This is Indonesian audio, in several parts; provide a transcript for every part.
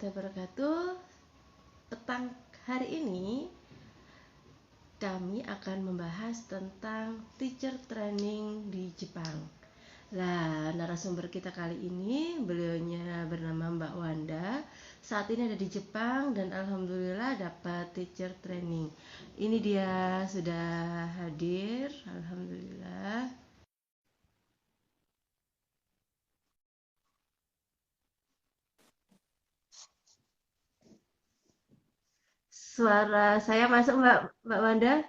warahmatullahi wabarakatuh. Petang hari ini kami akan membahas tentang teacher training di Jepang. Lah, narasumber kita kali ini beliaunya bernama Mbak Wanda. Saat ini ada di Jepang dan alhamdulillah dapat teacher training. Ini dia sudah hadir, alhamdulillah. Suara saya masuk Mbak Wanda?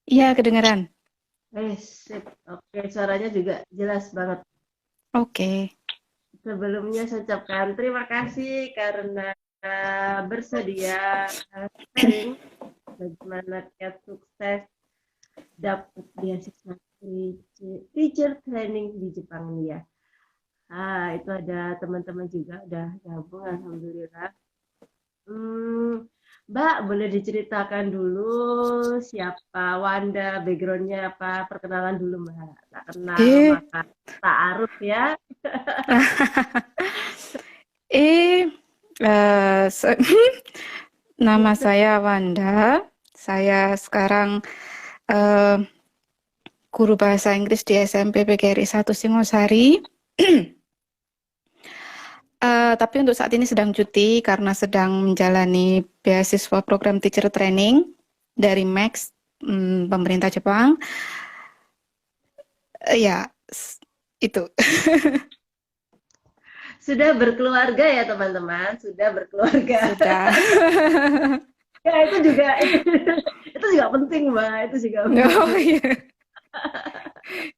Iya, kedengaran. Sip. Oke, suaranya juga jelas banget. Oke. Sebelumnya saya ucapkan terima kasih karena bersedia sharing bagaimana Cat sukses dapat beasiswa teacher training di Jepang ini ya. Itu ada teman-teman juga udah gabung, alhamdulillah. Mbak, boleh diceritakan dulu siapa Wanda, backgroundnya apa, perkenalan dulu Mbak. Tak kenal Eh, maka ta'aruf ya. eh, se- nama saya Wanda. Saya sekarang eh, guru bahasa Inggris di SMP PGRI 1 Singosari. Tapi untuk saat ini sedang cuti karena sedang menjalani beasiswa program teacher training dari Max, pemerintah Jepang. Ya, itu. Sudah berkeluarga ya teman-teman, sudah berkeluarga. Sudah. Ya itu juga penting Mbak, itu juga penting. Oh iya.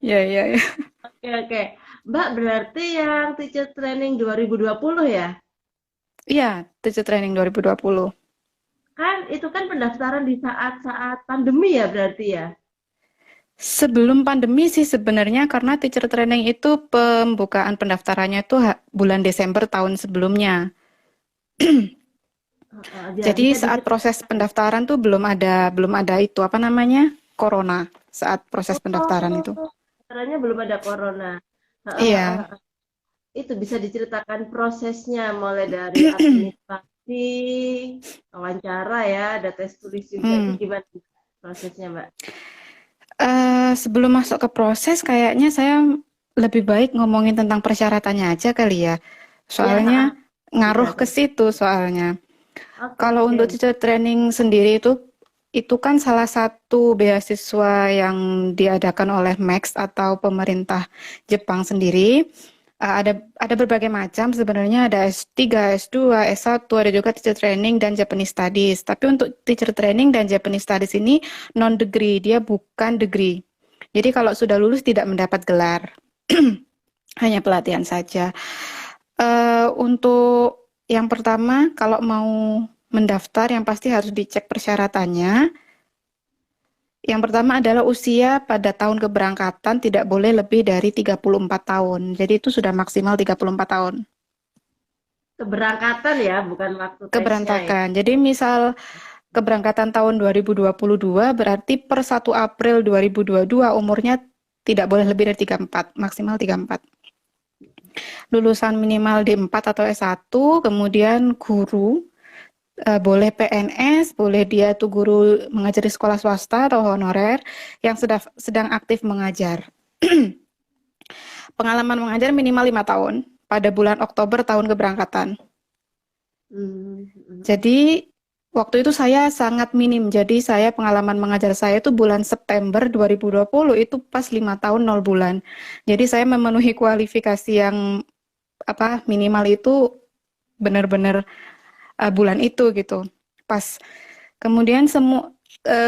Ya, ya, ya. Oke oke. Mbak berarti yang teacher training 2020 ya? Iya, teacher training 2020. Kan itu kan pendaftaran di saat-saat pandemi ya berarti ya? Sebelum pandemi sih sebenarnya karena teacher training itu pembukaan pendaftarannya itu bulan Desember tahun sebelumnya. Ya, Jadi bisa saat proses diceritakan. pendaftaran tuh belum ada itu apa namanya? Corona saat proses pendaftaran itu. Oh, caranya belum ada corona. Heeh, heeh, Iya. heeh. Itu bisa diceritakan prosesnya mulai dari administrasi, wawancara ya, ada tes tulis juga. Itu Hmm. gimana prosesnya, Mbak? Sebelum masuk ke proses kayaknya saya lebih baik ngomongin tentang persyaratannya aja kali ya. Ya, Soalnya ngaruh ke silakan. situ soalnya. Oke, Kalau oke. untuk teacher training sendiri itu kan salah satu beasiswa yang diadakan oleh Max atau pemerintah Jepang sendiri. Ada berbagai macam sebenarnya, ada S3, S2, S1, ada juga teacher training dan Japanese studies. Tapi untuk teacher training dan Japanese studies ini non degree, dia bukan degree. Jadi kalau sudah lulus tidak mendapat gelar, hanya pelatihan saja. Untuk yang pertama, kalau mau mendaftar, yang pasti harus dicek persyaratannya. Yang pertama adalah usia pada tahun keberangkatan tidak boleh lebih dari 34 tahun. Jadi itu sudah maksimal 34 tahun. Keberangkatan ya, bukan waktu tesnya ya. Keberantakan. Jadi misal keberangkatan tahun 2022 berarti per 1 April 2022 umurnya tidak boleh lebih dari 34, maksimal 34. Lulusan minimal D4 atau S1, kemudian guru, boleh PNS, boleh dia tuh guru mengajar di sekolah swasta atau honorer yang sedang aktif mengajar. Pengalaman mengajar minimal 5 tahun pada bulan Oktober tahun keberangkatan. Hmm, hmm. Jadi waktu itu saya sangat minim. Jadi saya pengalaman mengajar saya itu bulan September 2020 itu pas 5 tahun 0 bulan. Jadi saya memenuhi kualifikasi yang apa minimal itu benar-benar bulan itu gitu. Pas kemudian semua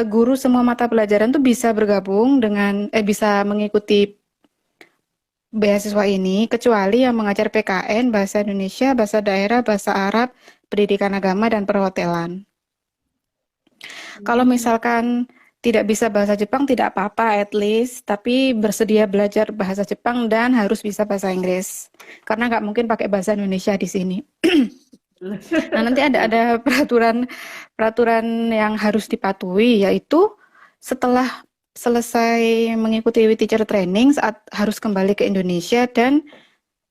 guru semua mata pelajaran tuh bisa bergabung dengan bisa mengikuti beasiswa ini kecuali yang mengajar PKN, bahasa Indonesia, bahasa daerah, bahasa Arab, pendidikan agama dan perhotelan. Kalau Hmm. misalkan tidak bisa bahasa Jepang tidak apa-apa at least, tapi bersedia belajar bahasa Jepang dan harus bisa bahasa Inggris. Karena nggak mungkin pakai bahasa Indonesia di sini. Nah, nanti ada peraturan peraturan yang harus dipatuhi yaitu setelah selesai mengikuti teacher training saat harus kembali ke Indonesia dan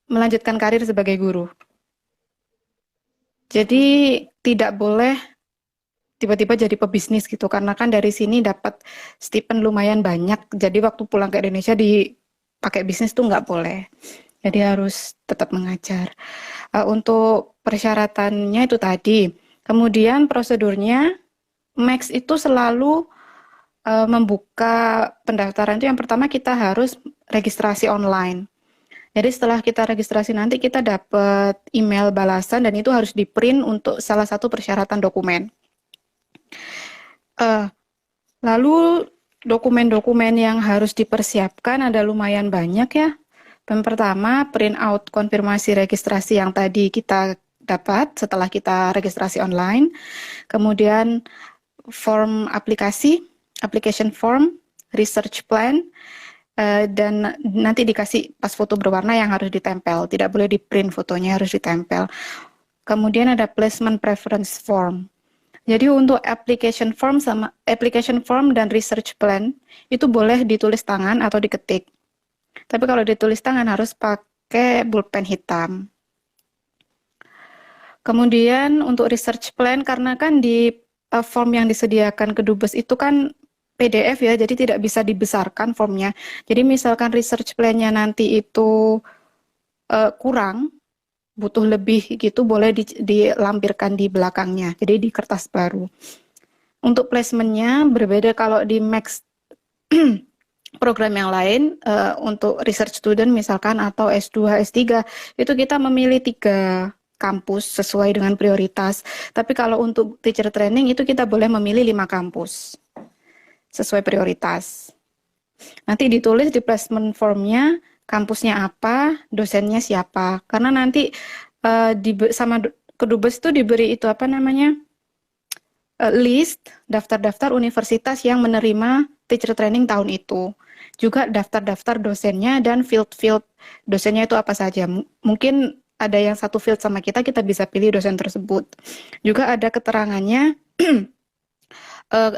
melanjutkan karir sebagai guru. Jadi tidak boleh tiba-tiba jadi pebisnis gitu, karena kan dari sini dapat stipend lumayan banyak. Jadi waktu pulang ke Indonesia dipakai bisnis tuh nggak boleh. Jadi harus tetap mengajar. Untuk persyaratannya itu tadi. Kemudian prosedurnya, Max itu selalu membuka pendaftaran itu yang pertama kita harus registrasi online. Jadi setelah kita registrasi nanti kita dapat email balasan dan itu harus di-print untuk salah satu persyaratan dokumen. Lalu dokumen-dokumen yang harus dipersiapkan ada lumayan banyak ya. Yang pertama, print out konfirmasi registrasi yang tadi kita dapat setelah kita registrasi online. Kemudian form aplikasi, application form, research plan, dan nanti dikasih pas foto berwarna yang harus ditempel. Tidak boleh di print fotonya, harus ditempel. Kemudian ada placement preference form. Jadi untuk application form dan research plan itu boleh ditulis tangan atau diketik. Tapi kalau ditulis tangan harus pakai pulpen hitam. Kemudian untuk research plan, karena kan di form yang disediakan Kedubes itu kan PDF ya, jadi tidak bisa dibesarkan formnya. Jadi misalkan research plan-nya nanti itu kurang, butuh lebih gitu, boleh dilampirkan di belakangnya, jadi di kertas baru. Untuk placementnya berbeda kalau di Max program yang lain, untuk research student misalkan atau S2, S3, itu kita memilih 3 kampus sesuai dengan prioritas. Tapi kalau untuk teacher training itu kita boleh memilih 5 kampus sesuai prioritas. Nanti ditulis di placement formnya kampusnya apa, dosennya siapa. Karena nanti sama Kedubes itu diberi itu apa namanya, list daftar-daftar universitas yang menerima teacher training tahun itu. Juga daftar-daftar dosennya dan field-field dosennya itu apa saja. Mungkin ada yang satu field sama kita bisa pilih dosen tersebut. Juga ada keterangannya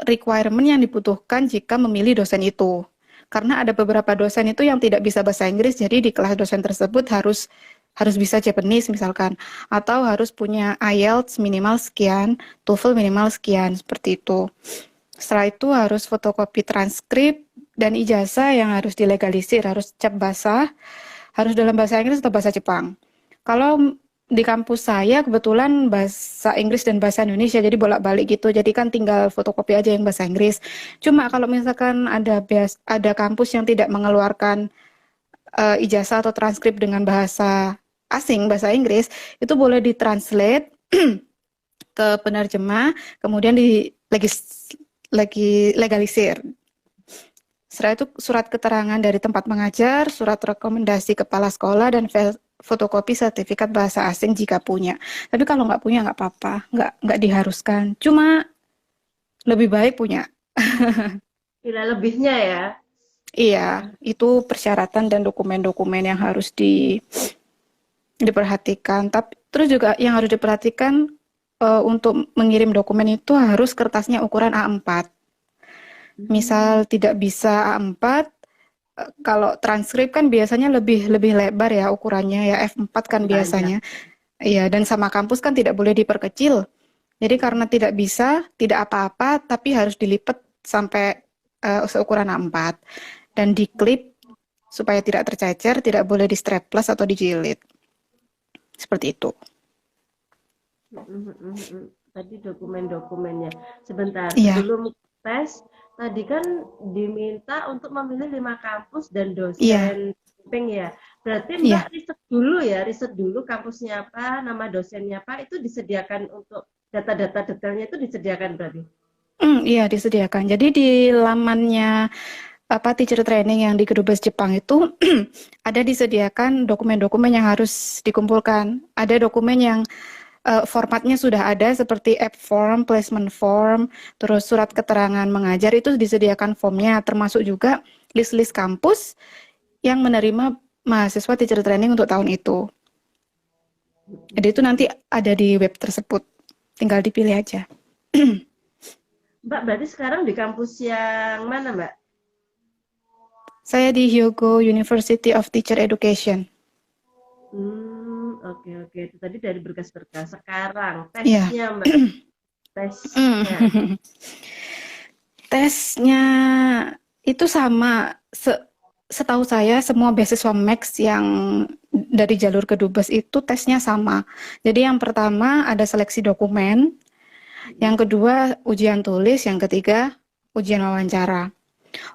requirement yang dibutuhkan jika memilih dosen itu. Karena ada beberapa dosen itu yang tidak bisa bahasa Inggris, jadi di kelas dosen tersebut harus bisa Japanese misalkan, atau harus punya IELTS minimal sekian, TOEFL minimal sekian, seperti itu. Setelah itu harus fotokopi transkrip dan ijazah yang harus dilegalisir, harus cap basah, harus dalam bahasa Inggris atau bahasa Jepang. Kalau di kampus saya kebetulan bahasa Inggris dan bahasa Indonesia, jadi bolak-balik gitu. Jadi kan tinggal fotokopi aja yang bahasa Inggris. Cuma kalau misalkan ada kampus yang tidak mengeluarkan ijazah atau transkrip dengan bahasa asing, bahasa Inggris, itu boleh ditranslate ke penerjemah, kemudian legalisir. Setelah itu surat keterangan dari tempat mengajar, surat rekomendasi kepala sekolah, dan fotokopi sertifikat bahasa asing jika punya. Tapi kalau nggak punya nggak apa-apa, nggak diharuskan. Cuma lebih baik punya. Bila lebihnya ya. Iya, itu persyaratan dan dokumen-dokumen yang harus diperhatikan. Tapi terus juga yang harus diperhatikan untuk mengirim dokumen itu harus kertasnya ukuran A4. Misal tidak bisa A4, kalau transkrip kan biasanya lebih lebar ya ukurannya ya, F4 kan biasanya. Iya, dan sama kampus kan tidak boleh diperkecil. Jadi karena tidak bisa, tidak apa-apa, tapi harus dilipat sampai seukuran A4 dan diklip supaya tidak tercecer, tidak boleh di strapless atau dijilid. Seperti itu. Tadi dokumen-dokumennya. Sebentar, Iya. sebelum tes, tadi kan diminta untuk memilih 5 kampus dan dosen bimbing ya. Berarti Mbak riset dulu kampusnya apa, nama dosennya apa, itu disediakan untuk data-data detailnya itu disediakan berarti? Iya, disediakan. Jadi di lamannya teacher training yang di Kedubes Jepang itu ada disediakan dokumen-dokumen yang harus dikumpulkan. Ada dokumen yang formatnya sudah ada seperti app form, placement form, terus surat keterangan mengajar itu disediakan formnya, termasuk juga list-list kampus yang menerima mahasiswa teacher training untuk tahun itu. Jadi itu nanti ada di web tersebut, tinggal dipilih aja. Mbak, berarti sekarang di kampus yang mana, Mbak? Saya di Hyogo University of Teacher Education. Oke, oke. Itu tadi dari berkas-berkas. Sekarang Iya. tesnya, Mbak. Tesnya. Tesnya itu sama. Setahu saya semua beasiswa Max yang dari jalur Kedubes itu tesnya sama. Jadi yang pertama ada seleksi dokumen, yang kedua ujian tulis, yang ketiga ujian wawancara.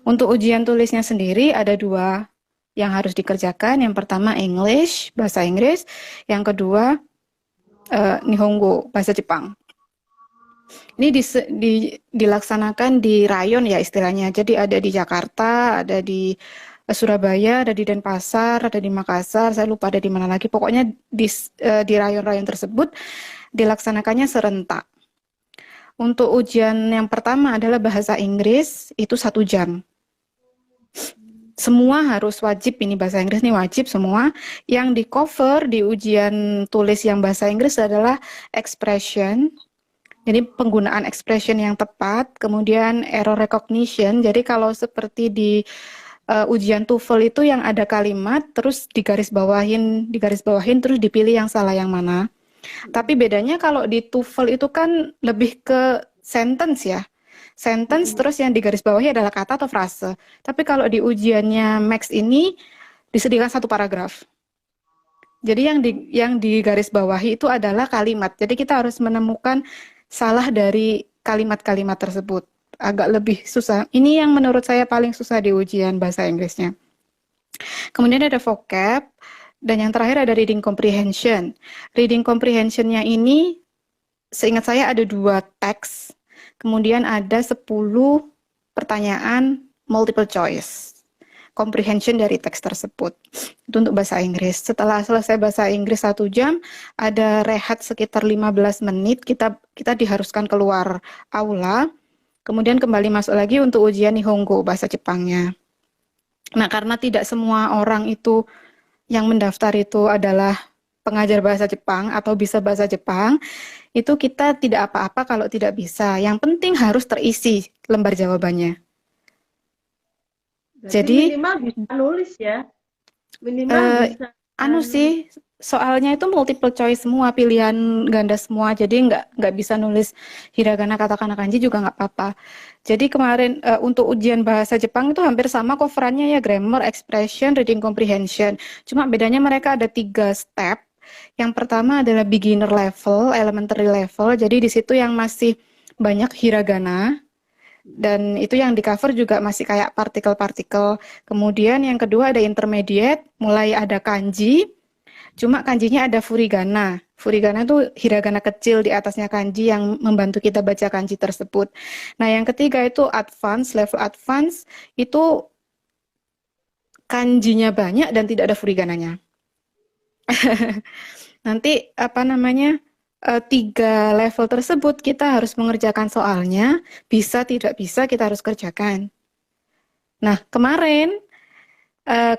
Untuk ujian tulisnya sendiri ada dua yang harus dikerjakan. Yang pertama English, bahasa Inggris. Yang kedua Nihongo, bahasa Jepang. Ini dilaksanakan di rayon ya istilahnya. Jadi ada di Jakarta, ada di Surabaya, ada di Denpasar, ada di Makassar. Saya lupa ada di mana lagi. Pokoknya di rayon-rayon tersebut dilaksanakannya serentak. Untuk ujian yang pertama adalah bahasa Inggris, itu 1 jam. Semua harus wajib, ini bahasa Inggris nih wajib semua. Yang di cover di ujian tulis yang bahasa Inggris adalah expression, jadi penggunaan expression yang tepat, kemudian error recognition. Jadi kalau seperti di ujian TOEFL itu yang ada kalimat terus digaris bawahin terus dipilih yang salah yang mana. Tapi bedanya kalau di TOEFL itu kan lebih ke sentence ya. Sentence terus yang digarisbawahi adalah kata atau frase. Tapi kalau di ujiannya Max ini disediakan 1 paragraf. Jadi yang digarisbawahi itu adalah kalimat. Jadi kita harus menemukan salah dari kalimat-kalimat tersebut. Agak lebih susah. Ini yang menurut saya paling susah di ujian bahasa Inggrisnya. Kemudian ada vocab. Dan yang terakhir ada reading comprehension. Reading comprehension-nya ini, seingat saya ada 2 teks, kemudian ada 10 pertanyaan multiple choice. Comprehension dari teks tersebut. Itu untuk bahasa Inggris. Setelah selesai bahasa Inggris 1 jam, ada rehat sekitar 15 menit, kita diharuskan keluar aula, kemudian kembali masuk lagi untuk ujian Nihongo, bahasa Jepangnya. Nah, karena tidak semua orang itu yang mendaftar itu adalah pengajar bahasa Jepang atau bisa bahasa Jepang, itu kita tidak apa-apa kalau tidak bisa. Yang penting harus terisi lembar jawabannya. Berarti Jadi minimal bisa nulis ya. Minimal bisa sih, soalnya itu multiple choice semua, pilihan ganda semua. Jadi nggak bisa nulis hiragana, katakana, kanji juga nggak apa-apa. Jadi kemarin untuk ujian bahasa Jepang itu hampir sama coverannya ya, grammar, expression, reading comprehension. Cuma bedanya mereka ada 3 step. Yang pertama adalah beginner level, elementary level. Jadi di situ yang masih banyak hiragana. Dan itu yang di cover juga masih kayak partikel-partikel. Kemudian yang kedua ada intermediate, mulai ada kanji. Cuma kanjinya ada furigana. Furigana itu hiragana kecil di atasnya kanji yang membantu kita baca kanji tersebut. Nah, yang ketiga itu advance, level advance itu kanjinya banyak dan tidak ada furigananya. Nanti 3 level tersebut kita harus mengerjakan soalnya, bisa tidak bisa kita harus kerjakan. Nah, kemarin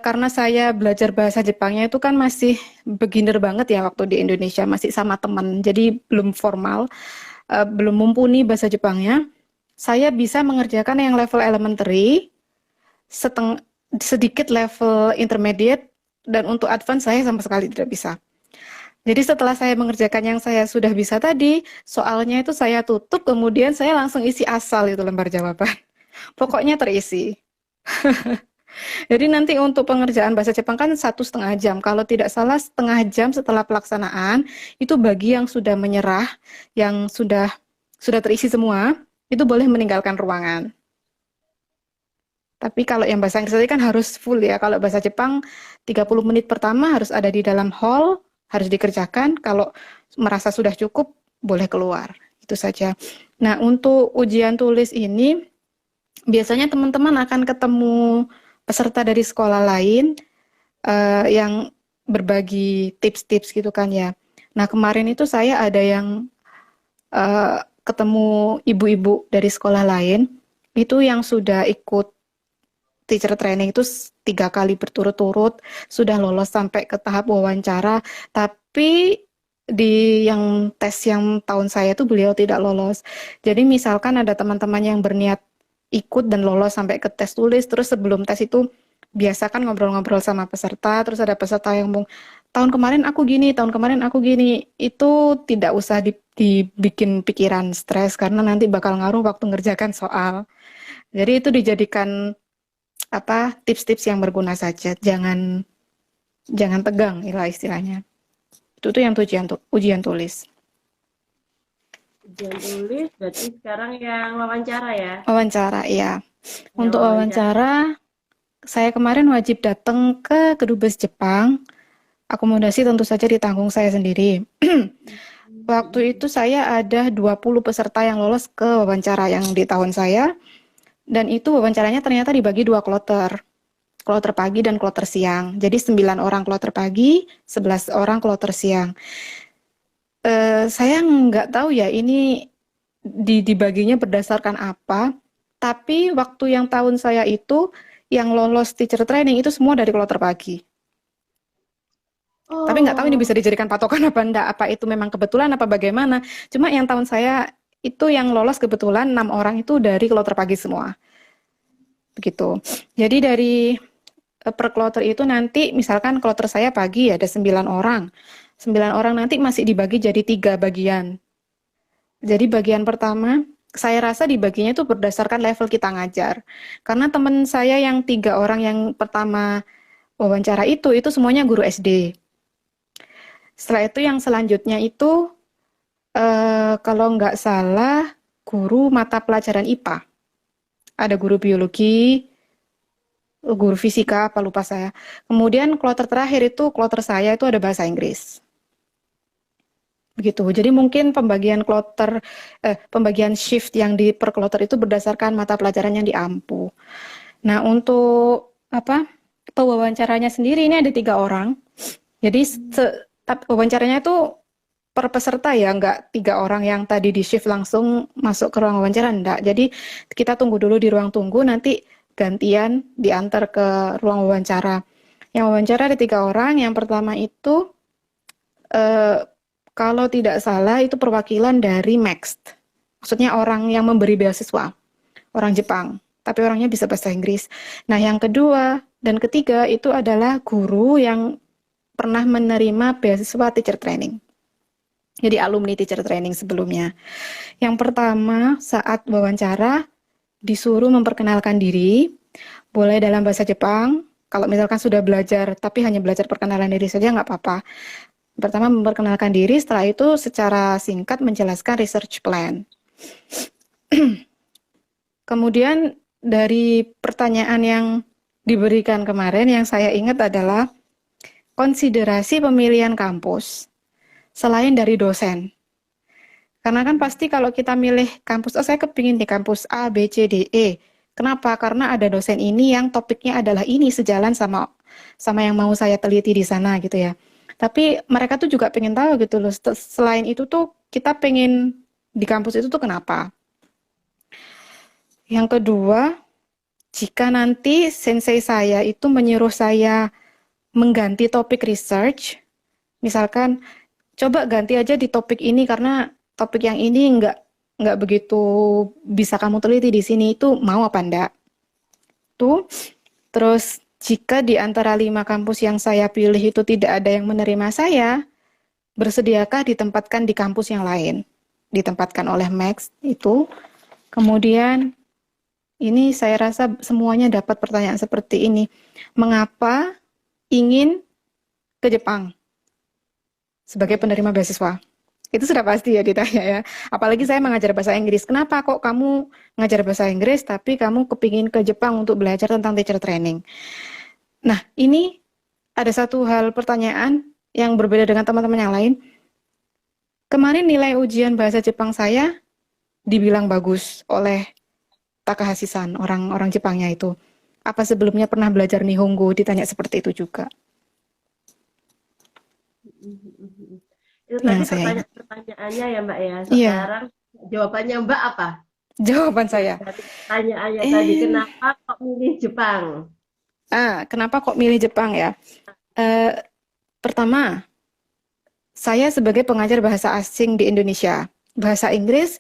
karena saya belajar bahasa Jepangnya itu kan masih beginner banget ya waktu di Indonesia, masih sama teman, jadi belum formal, belum mumpuni bahasa Jepangnya. Saya bisa mengerjakan yang level elementary, sedikit level intermediate, dan untuk advance saya sama sekali tidak bisa. Jadi setelah saya mengerjakan yang saya sudah bisa tadi, soalnya itu saya tutup, kemudian saya langsung isi asal itu lembar jawaban. Pokoknya terisi. Jadi nanti untuk pengerjaan bahasa Jepang kan 1,5 jam. Kalau tidak salah 1/2 jam setelah pelaksanaan, itu bagi yang sudah menyerah, yang sudah terisi semua, itu boleh meninggalkan ruangan. Tapi kalau yang bahasa Inggris tadi kan harus full ya. Kalau bahasa Jepang 30 menit pertama harus ada di dalam hall, harus dikerjakan. Kalau merasa sudah cukup, boleh keluar. Itu saja. Nah, untuk ujian tulis ini, biasanya teman-teman akan ketemu peserta dari sekolah lain yang berbagi tips-tips gitu kan ya. Nah, kemarin itu saya ada yang ketemu ibu-ibu dari sekolah lain, itu yang sudah ikut teacher training itu 3 kali berturut-turut, sudah lolos sampai ke tahap wawancara, tapi di yang tes yang tahun saya itu beliau tidak lolos. Jadi misalkan ada teman-teman yang berniat ikut dan lolos sampai ke tes tulis, terus sebelum tes itu biasa kan ngobrol-ngobrol sama peserta, terus ada peserta yang ngomong, tahun kemarin aku gini, tahun kemarin aku gini. Itu tidak usah dibikin pikiran stres karena nanti bakal ngaruh waktu ngerjakan soal. Jadi itu dijadikan apa tips-tips yang berguna saja. Jangan tegang lah istilahnya. Itu tuh yang ujian tulis. Ujian tulis berarti sekarang yang wawancara ya. Wawancara, ya. Yang Untuk wawancara, saya kemarin wajib datang ke Kedubes Jepang. Akomodasi tentu saja ditanggung saya sendiri. Waktu itu saya ada 20 peserta yang lolos ke wawancara yang di tahun saya. Dan itu wawancaranya ternyata dibagi 2 kloter. Kloter pagi dan kloter siang. Jadi 9 orang kloter pagi, 11 orang kloter siang. Saya nggak tahu ya ini dibaginya berdasarkan apa. Tapi waktu yang tahun saya itu, yang lolos teacher training itu semua dari kloter pagi. Tapi nggak tahu ini bisa dijadikan patokan apa enggak, apa itu memang kebetulan apa bagaimana. Cuma yang tahun saya itu yang lolos kebetulan 6 orang itu dari kloter pagi semua. Begitu. Jadi dari per kloter itu nanti misalkan kloter saya pagi ada 9 orang. 9 orang nanti masih dibagi jadi 3 bagian. Jadi bagian pertama saya rasa dibaginya itu berdasarkan level kita ngajar. Karena teman saya yang 3 orang yang pertama wawancara itu semuanya guru SD. Setelah itu yang selanjutnya itu kalau nggak salah guru mata pelajaran IPA. Ada guru biologi, guru fisika, apa lupa saya. Kemudian kloter terakhir itu kloter saya itu ada bahasa Inggris. Begitu. Jadi mungkin pembagian shift yang di per kloter itu berdasarkan mata pelajaran yang diampu. Nah, untuk pewawancaranya sendiri ini ada 3 orang. Jadi wawancaranya itu per peserta ya, nggak 3 orang yang tadi di shift langsung masuk ke ruang wawancara, enggak. Jadi kita tunggu dulu di ruang tunggu, nanti gantian diantar ke ruang wawancara. Yang wawancara ada 3 orang. Yang pertama itu kalau tidak salah itu perwakilan dari MEXT. Maksudnya orang yang memberi beasiswa, orang Jepang. Tapi orangnya bisa bahasa Inggris. Nah, yang kedua dan ketiga itu adalah guru yang pernah menerima beasiswa teacher training. Jadi alumni teacher training sebelumnya. Yang pertama saat wawancara disuruh memperkenalkan diri, boleh dalam bahasa Jepang. Kalau misalkan sudah belajar tapi hanya belajar perkenalan diri saja nggak apa-apa. Pertama memperkenalkan diri, setelah itu secara singkat menjelaskan research plan. Kemudian dari pertanyaan yang diberikan kemarin yang saya ingat adalah konsiderasi pemilihan kampus selain dari dosen. Karena kan pasti kalau kita milih kampus, saya kepingin di kampus A, B, C, D, E. Kenapa? Karena ada dosen ini yang topiknya adalah ini sejalan sama yang mau saya teliti di sana gitu ya. Tapi mereka tuh juga pengen tahu gitu loh. Selain itu tuh kita pengen di kampus itu tuh kenapa? Yang kedua, jika nanti sensei saya itu menyuruh saya mengganti topik research, misalkan coba ganti aja di topik ini karena topik yang ini nggak begitu bisa kamu teliti di sini, itu mau apa enggak? Tuh. Terus jika di antara 5 kampus yang saya pilih itu tidak ada yang menerima saya, bersediakah ditempatkan di kampus yang lain? Ditempatkan oleh Max itu. Kemudian ini saya rasa semuanya dapat pertanyaan seperti ini. Mengapa ingin ke Jepang sebagai penerima beasiswa? Itu sudah pasti ya ditanya ya. Apalagi saya mengajar bahasa Inggris. Kenapa kok kamu ngajar bahasa Inggris tapi kamu kepingin ke Jepang untuk belajar tentang teacher training? Nah, ini ada satu hal pertanyaan yang berbeda dengan teman-teman yang lain. Kemarin nilai ujian bahasa Jepang saya dibilang bagus oleh Takahashi-san, orang Jepangnya itu. Apa sebelumnya pernah belajar Nihongo? Ditanya seperti itu juga. Itu tadi pertanyaannya ya Mbak ya. Sekarang jawabannya Mbak apa? Jawaban saya. Pertanyaannya tadi, kenapa kok milih Jepang? Kenapa kok milih Jepang ya? Pertama, saya sebagai pengajar bahasa asing di Indonesia, bahasa Inggris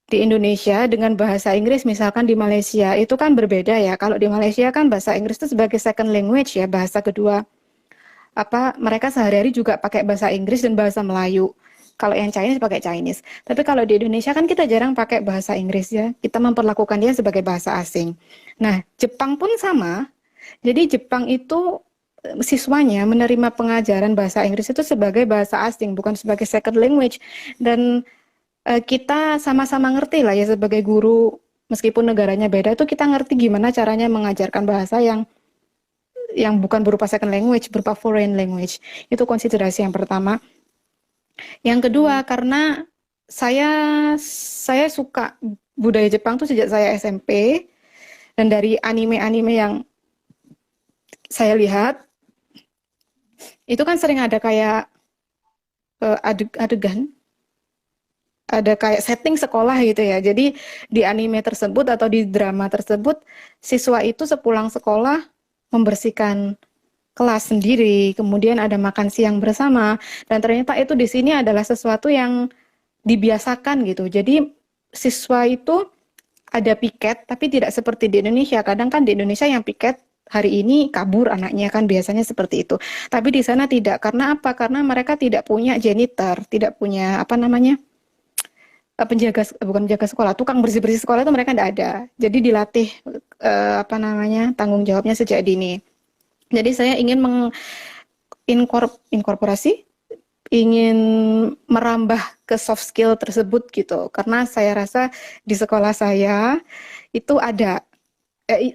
di Indonesia dengan bahasa Inggris, misalkan di Malaysia itu kan berbeda ya. Kalau di Malaysia kan bahasa Inggris itu sebagai second language ya, bahasa kedua. Mereka sehari-hari juga pakai bahasa Inggris dan bahasa Melayu. Kalau yang Chinese pakai Chinese. Tapi kalau di Indonesia kan kita jarang pakai bahasa Inggris ya. Kita memperlakukan dia sebagai bahasa asing. Nah, Jepang pun sama. Jadi Jepang itu siswanya menerima pengajaran bahasa Inggris itu sebagai bahasa asing, bukan sebagai second language. Dan kita sama-sama ngerti lah ya sebagai guru, meskipun negaranya beda, itu kita ngerti gimana caranya mengajarkan bahasa yang bukan berupa second language, berupa foreign language. Itu konsiderasi yang pertama. Yang kedua, karena saya saya suka budaya Jepang tuh sejak saya SMP, dan dari anime-anime yang saya lihat itu kan sering ada kayak adegan, ada kayak setting sekolah gitu ya. Jadi di anime tersebut atau di drama tersebut, siswa itu sepulang sekolah membersihkan kelas sendiri, kemudian ada makan siang bersama, dan ternyata itu di sini adalah sesuatu yang dibiasakan gitu. Jadi siswa itu ada piket, tapi tidak seperti di Indonesia. Kadang kan di Indonesia yang piket hari ini kabur anaknya, kan biasanya seperti itu. Tapi di sana tidak. Karena apa? Karena mereka tidak punya janitor, tidak punya penjaga, bukan penjaga sekolah, tukang bersih-bersih sekolah itu mereka tidak ada. Jadi dilatih tanggung jawabnya sejak dini. Jadi saya ingin inkorporasi, ingin merambah ke soft skill tersebut gitu. Karena saya rasa di sekolah saya itu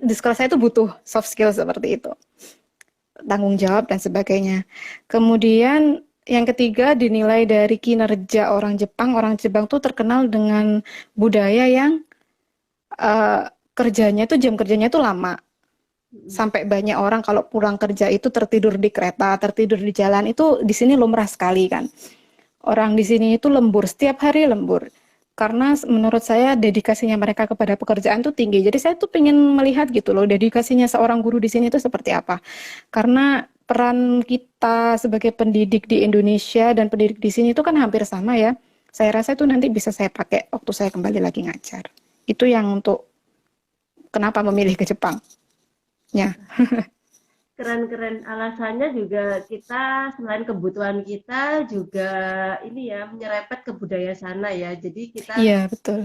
di sekolah saya itu butuh soft skill seperti itu. Tanggung jawab dan sebagainya. Kemudian yang ketiga, dinilai dari kinerja orang Jepang. Orang Jepang tuh terkenal dengan budaya yang jam kerjanya itu lama. Sampai banyak orang kalau pulang kerja itu tertidur di kereta, tertidur di jalan, itu di sini lumrah sekali kan. Orang di sini itu lembur, setiap hari lembur. Karena menurut saya dedikasinya mereka kepada pekerjaan itu tinggi. Jadi saya tuh pengen melihat gitu loh, dedikasinya seorang guru di sini itu seperti apa. Karena peran kita sebagai pendidik di Indonesia dan pendidik di sini itu kan hampir sama ya. Saya rasa itu nanti bisa saya pakai waktu saya kembali lagi ngajar. Itu yang untuk kenapa memilih ke Jepang. Ya. Keren-keren, alasannya juga kita selain kebutuhan kita juga ini ya menyerempet ke budaya sana ya. Jadi kita Iya, betul.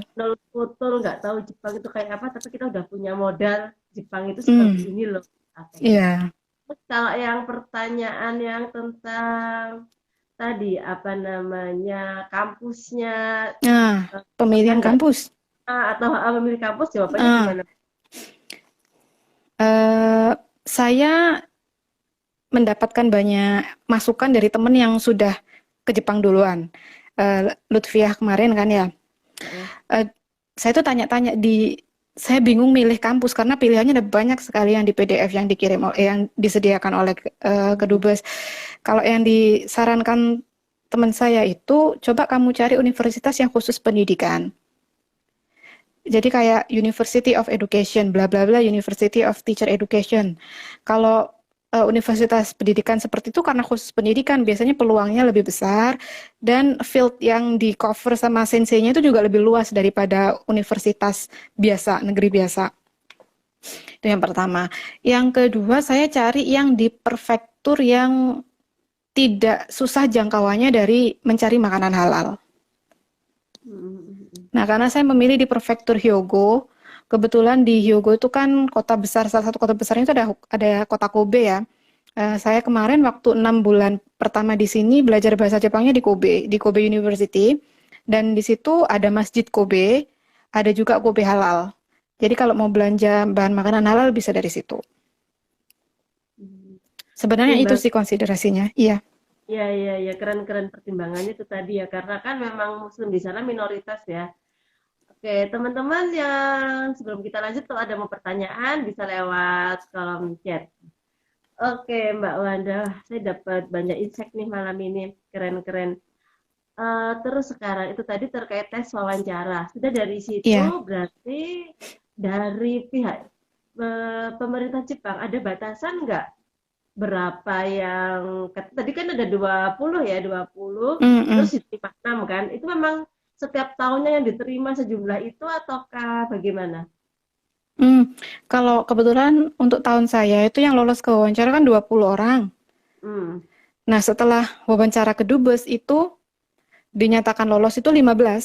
betul nggak tahu Jepang itu kayak apa, tapi kita udah punya modal Jepang itu seperti ini loh. Oke. Iya. Terus kalau yang pertanyaan yang tentang tadi apa namanya kampusnya, Nah, pemilihan nggak kampus. atau memilih kampus, jawabannya Ah, gimana? saya mendapatkan banyak masukan dari teman yang sudah ke Jepang duluan. Lutfiah kemarin kan ya. Saya tuh tanya-tanya saya bingung milih kampus karena pilihannya ada banyak sekali yang di PDF yang dikirim yang disediakan oleh Kedubes. Kalau yang disarankan teman saya itu, coba kamu cari universitas yang khusus pendidikan. Jadi kayak University of Education, bla bla bla, University of Teacher Education. Kalau universitas pendidikan seperti itu karena khusus pendidikan biasanya peluangnya lebih besar dan field yang di cover sama senseinya itu juga lebih luas daripada universitas biasa, negeri biasa. Itu yang pertama. Yang kedua, saya cari yang di prefektur yang tidak susah jangkauannya dari mencari makanan halal. Nah, karena saya memilih di prefektur Hyogo, kebetulan di Hyogo itu kan kota besar, salah satu kota besarnya itu ada kota Kobe ya. Saya kemarin waktu 6 bulan pertama di sini belajar bahasa Jepangnya di Kobe University, dan di situ ada Masjid Kobe, ada juga Kobe Halal. Jadi kalau mau belanja bahan makanan halal bisa dari situ. Sebenarnya itu sih konsiderasinya, iya. Iya, keren-keren pertimbangannya itu tadi ya, karena kan memang Muslim di sana minoritas ya. Oke, teman-teman yang sebelum kita lanjut, kalau ada mau pertanyaan bisa lewat kolom chat. Oke, Mbak Wanda, saya dapat banyak insight nih malam ini, keren-keren. Terus sekarang itu tadi terkait tes wawancara. Sudah dari situ berarti dari pihak pemerintah Jepang ada batasan nggak berapa yang tadi kan ada 20 ya, 20 terus diterima 6 kan. Itu memang setiap tahunnya yang diterima sejumlah itu ataukah bagaimana? Hmm, kalau kebetulan untuk tahun saya itu yang lolos ke wawancara kan 20 orang. Hmm. Nah, setelah wawancara ke Dubes itu dinyatakan lolos itu 15.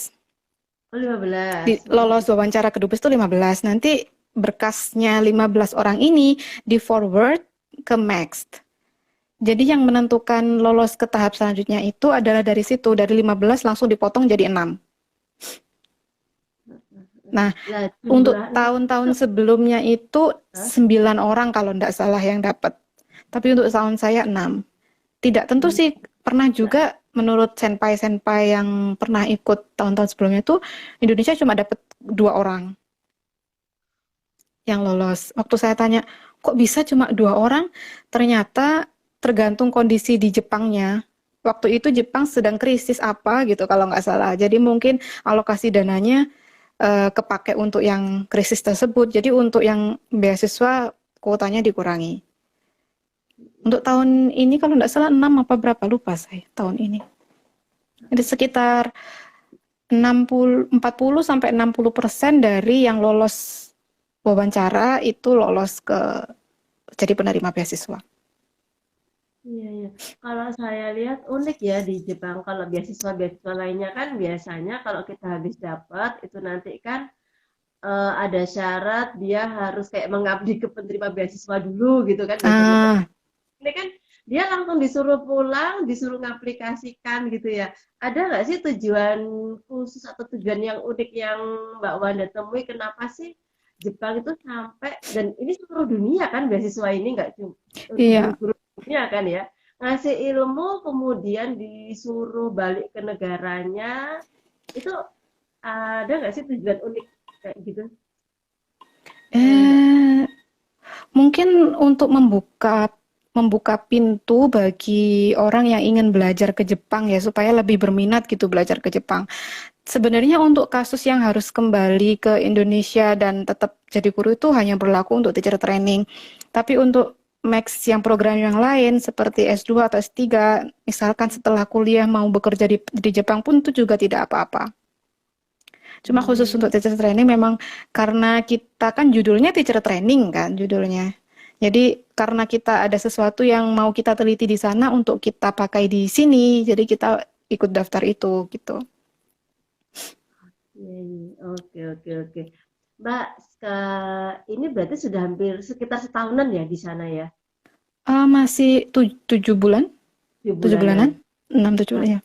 Oh, 15. Lolos wawancara ke Dubes itu 15. Nanti berkasnya 15 orang ini di forward ke Max. Jadi yang menentukan lolos ke tahap selanjutnya itu adalah dari situ, dari 15 langsung dipotong jadi 6. Nah, Nah, untuk jumlah tahun-tahun sebelumnya itu Hah? 9 orang kalau tidak salah yang dapat. Tapi untuk tahun saya 6. Tidak tentu Hmm. sih, pernah juga menurut senpai-senpai yang pernah ikut tahun-tahun sebelumnya itu Indonesia cuma dapat 2 orang yang lolos. Waktu saya tanya, kok bisa cuma 2 orang? Ternyata tergantung kondisi di Jepangnya. Waktu itu Jepang sedang krisis apa gitu kalau nggak salah. Jadi mungkin alokasi dananya kepake untuk yang krisis tersebut. Jadi untuk yang beasiswa kuotanya dikurangi. Untuk tahun ini kalau nggak salah 6 apa berapa lupa saya tahun ini. Jadi sekitar 40 sampai 60% dari yang lolos wawancara itu lolos ke jadi penerima beasiswa. Iya, iya. Kalau saya lihat unik ya di Jepang. Kalau beasiswa-beasiswa lainnya kan biasanya kalau kita habis dapat itu nanti kan ada syarat dia harus kayak mengabdi ke penerima beasiswa dulu gitu kan biasanya. Tapi Ah, ini kan dia langsung disuruh pulang, disuruh ngaplikasikan gitu ya. Ada nggak sih tujuan khusus atau tujuan yang unik yang Mbak Wanda temui? Kenapa sih Jepang itu sampai dan ini seluruh dunia kan beasiswa ini nggak cuma iya. guru-guru dunia kan ya ngasih ilmu kemudian disuruh balik ke negaranya itu ada nggak sih tujuan unik kayak gitu Mbak? Eh, Mungkin untuk membuka pintu bagi orang yang ingin belajar ke Jepang ya supaya lebih berminat gitu belajar ke Jepang. Sebenarnya untuk kasus yang harus kembali ke Indonesia dan tetap jadi guru itu hanya berlaku untuk teacher training. Tapi untuk Max yang program yang lain seperti S2 atau S3, misalkan setelah kuliah mau bekerja di Jepang pun itu juga tidak apa-apa. Cuma khusus Hmm, untuk teacher training memang karena kita kan judulnya teacher training kan judulnya. Jadi karena kita ada sesuatu yang mau kita teliti di sana untuk kita pakai di sini, jadi kita ikut daftar itu gitu. iya, iya. Oke, oke, oke. Mbak, ini berarti sudah hampir sekitar setahunan ya di sana ya? Masih 7 bulan, 7 7 bulanan. bulanan, 6 7 Nah, bulan ya.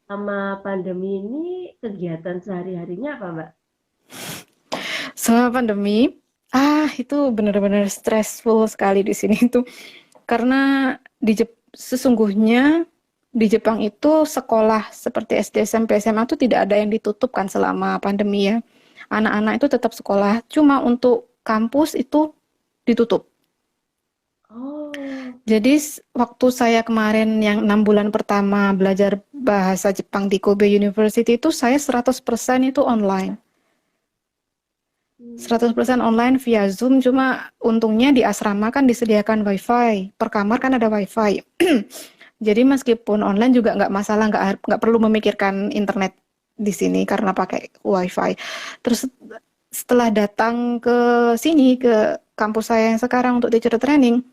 sama pandemi ini kegiatan sehari-harinya apa, Mbak? Selama pandemi, itu benar-benar stressful sekali di sini itu karena sesungguhnya di Jepang itu sekolah seperti SD, SMP, SMA itu tidak ada yang ditutup kan selama pandemi ya. Anak-anak itu tetap sekolah, cuma untuk kampus itu ditutup. Oh, Jadi waktu saya kemarin yang 6 bulan pertama belajar bahasa Jepang di Kobe University itu saya 100% itu online. hmm, 100% online via Zoom, cuma untungnya di asrama kan disediakan WiFi. Per kamar kan ada WiFi. Jadi meskipun online juga nggak masalah, nggak perlu memikirkan internet di sini karena pakai WiFi. Terus setelah datang ke sini, ke kampus saya yang sekarang untuk teacher training,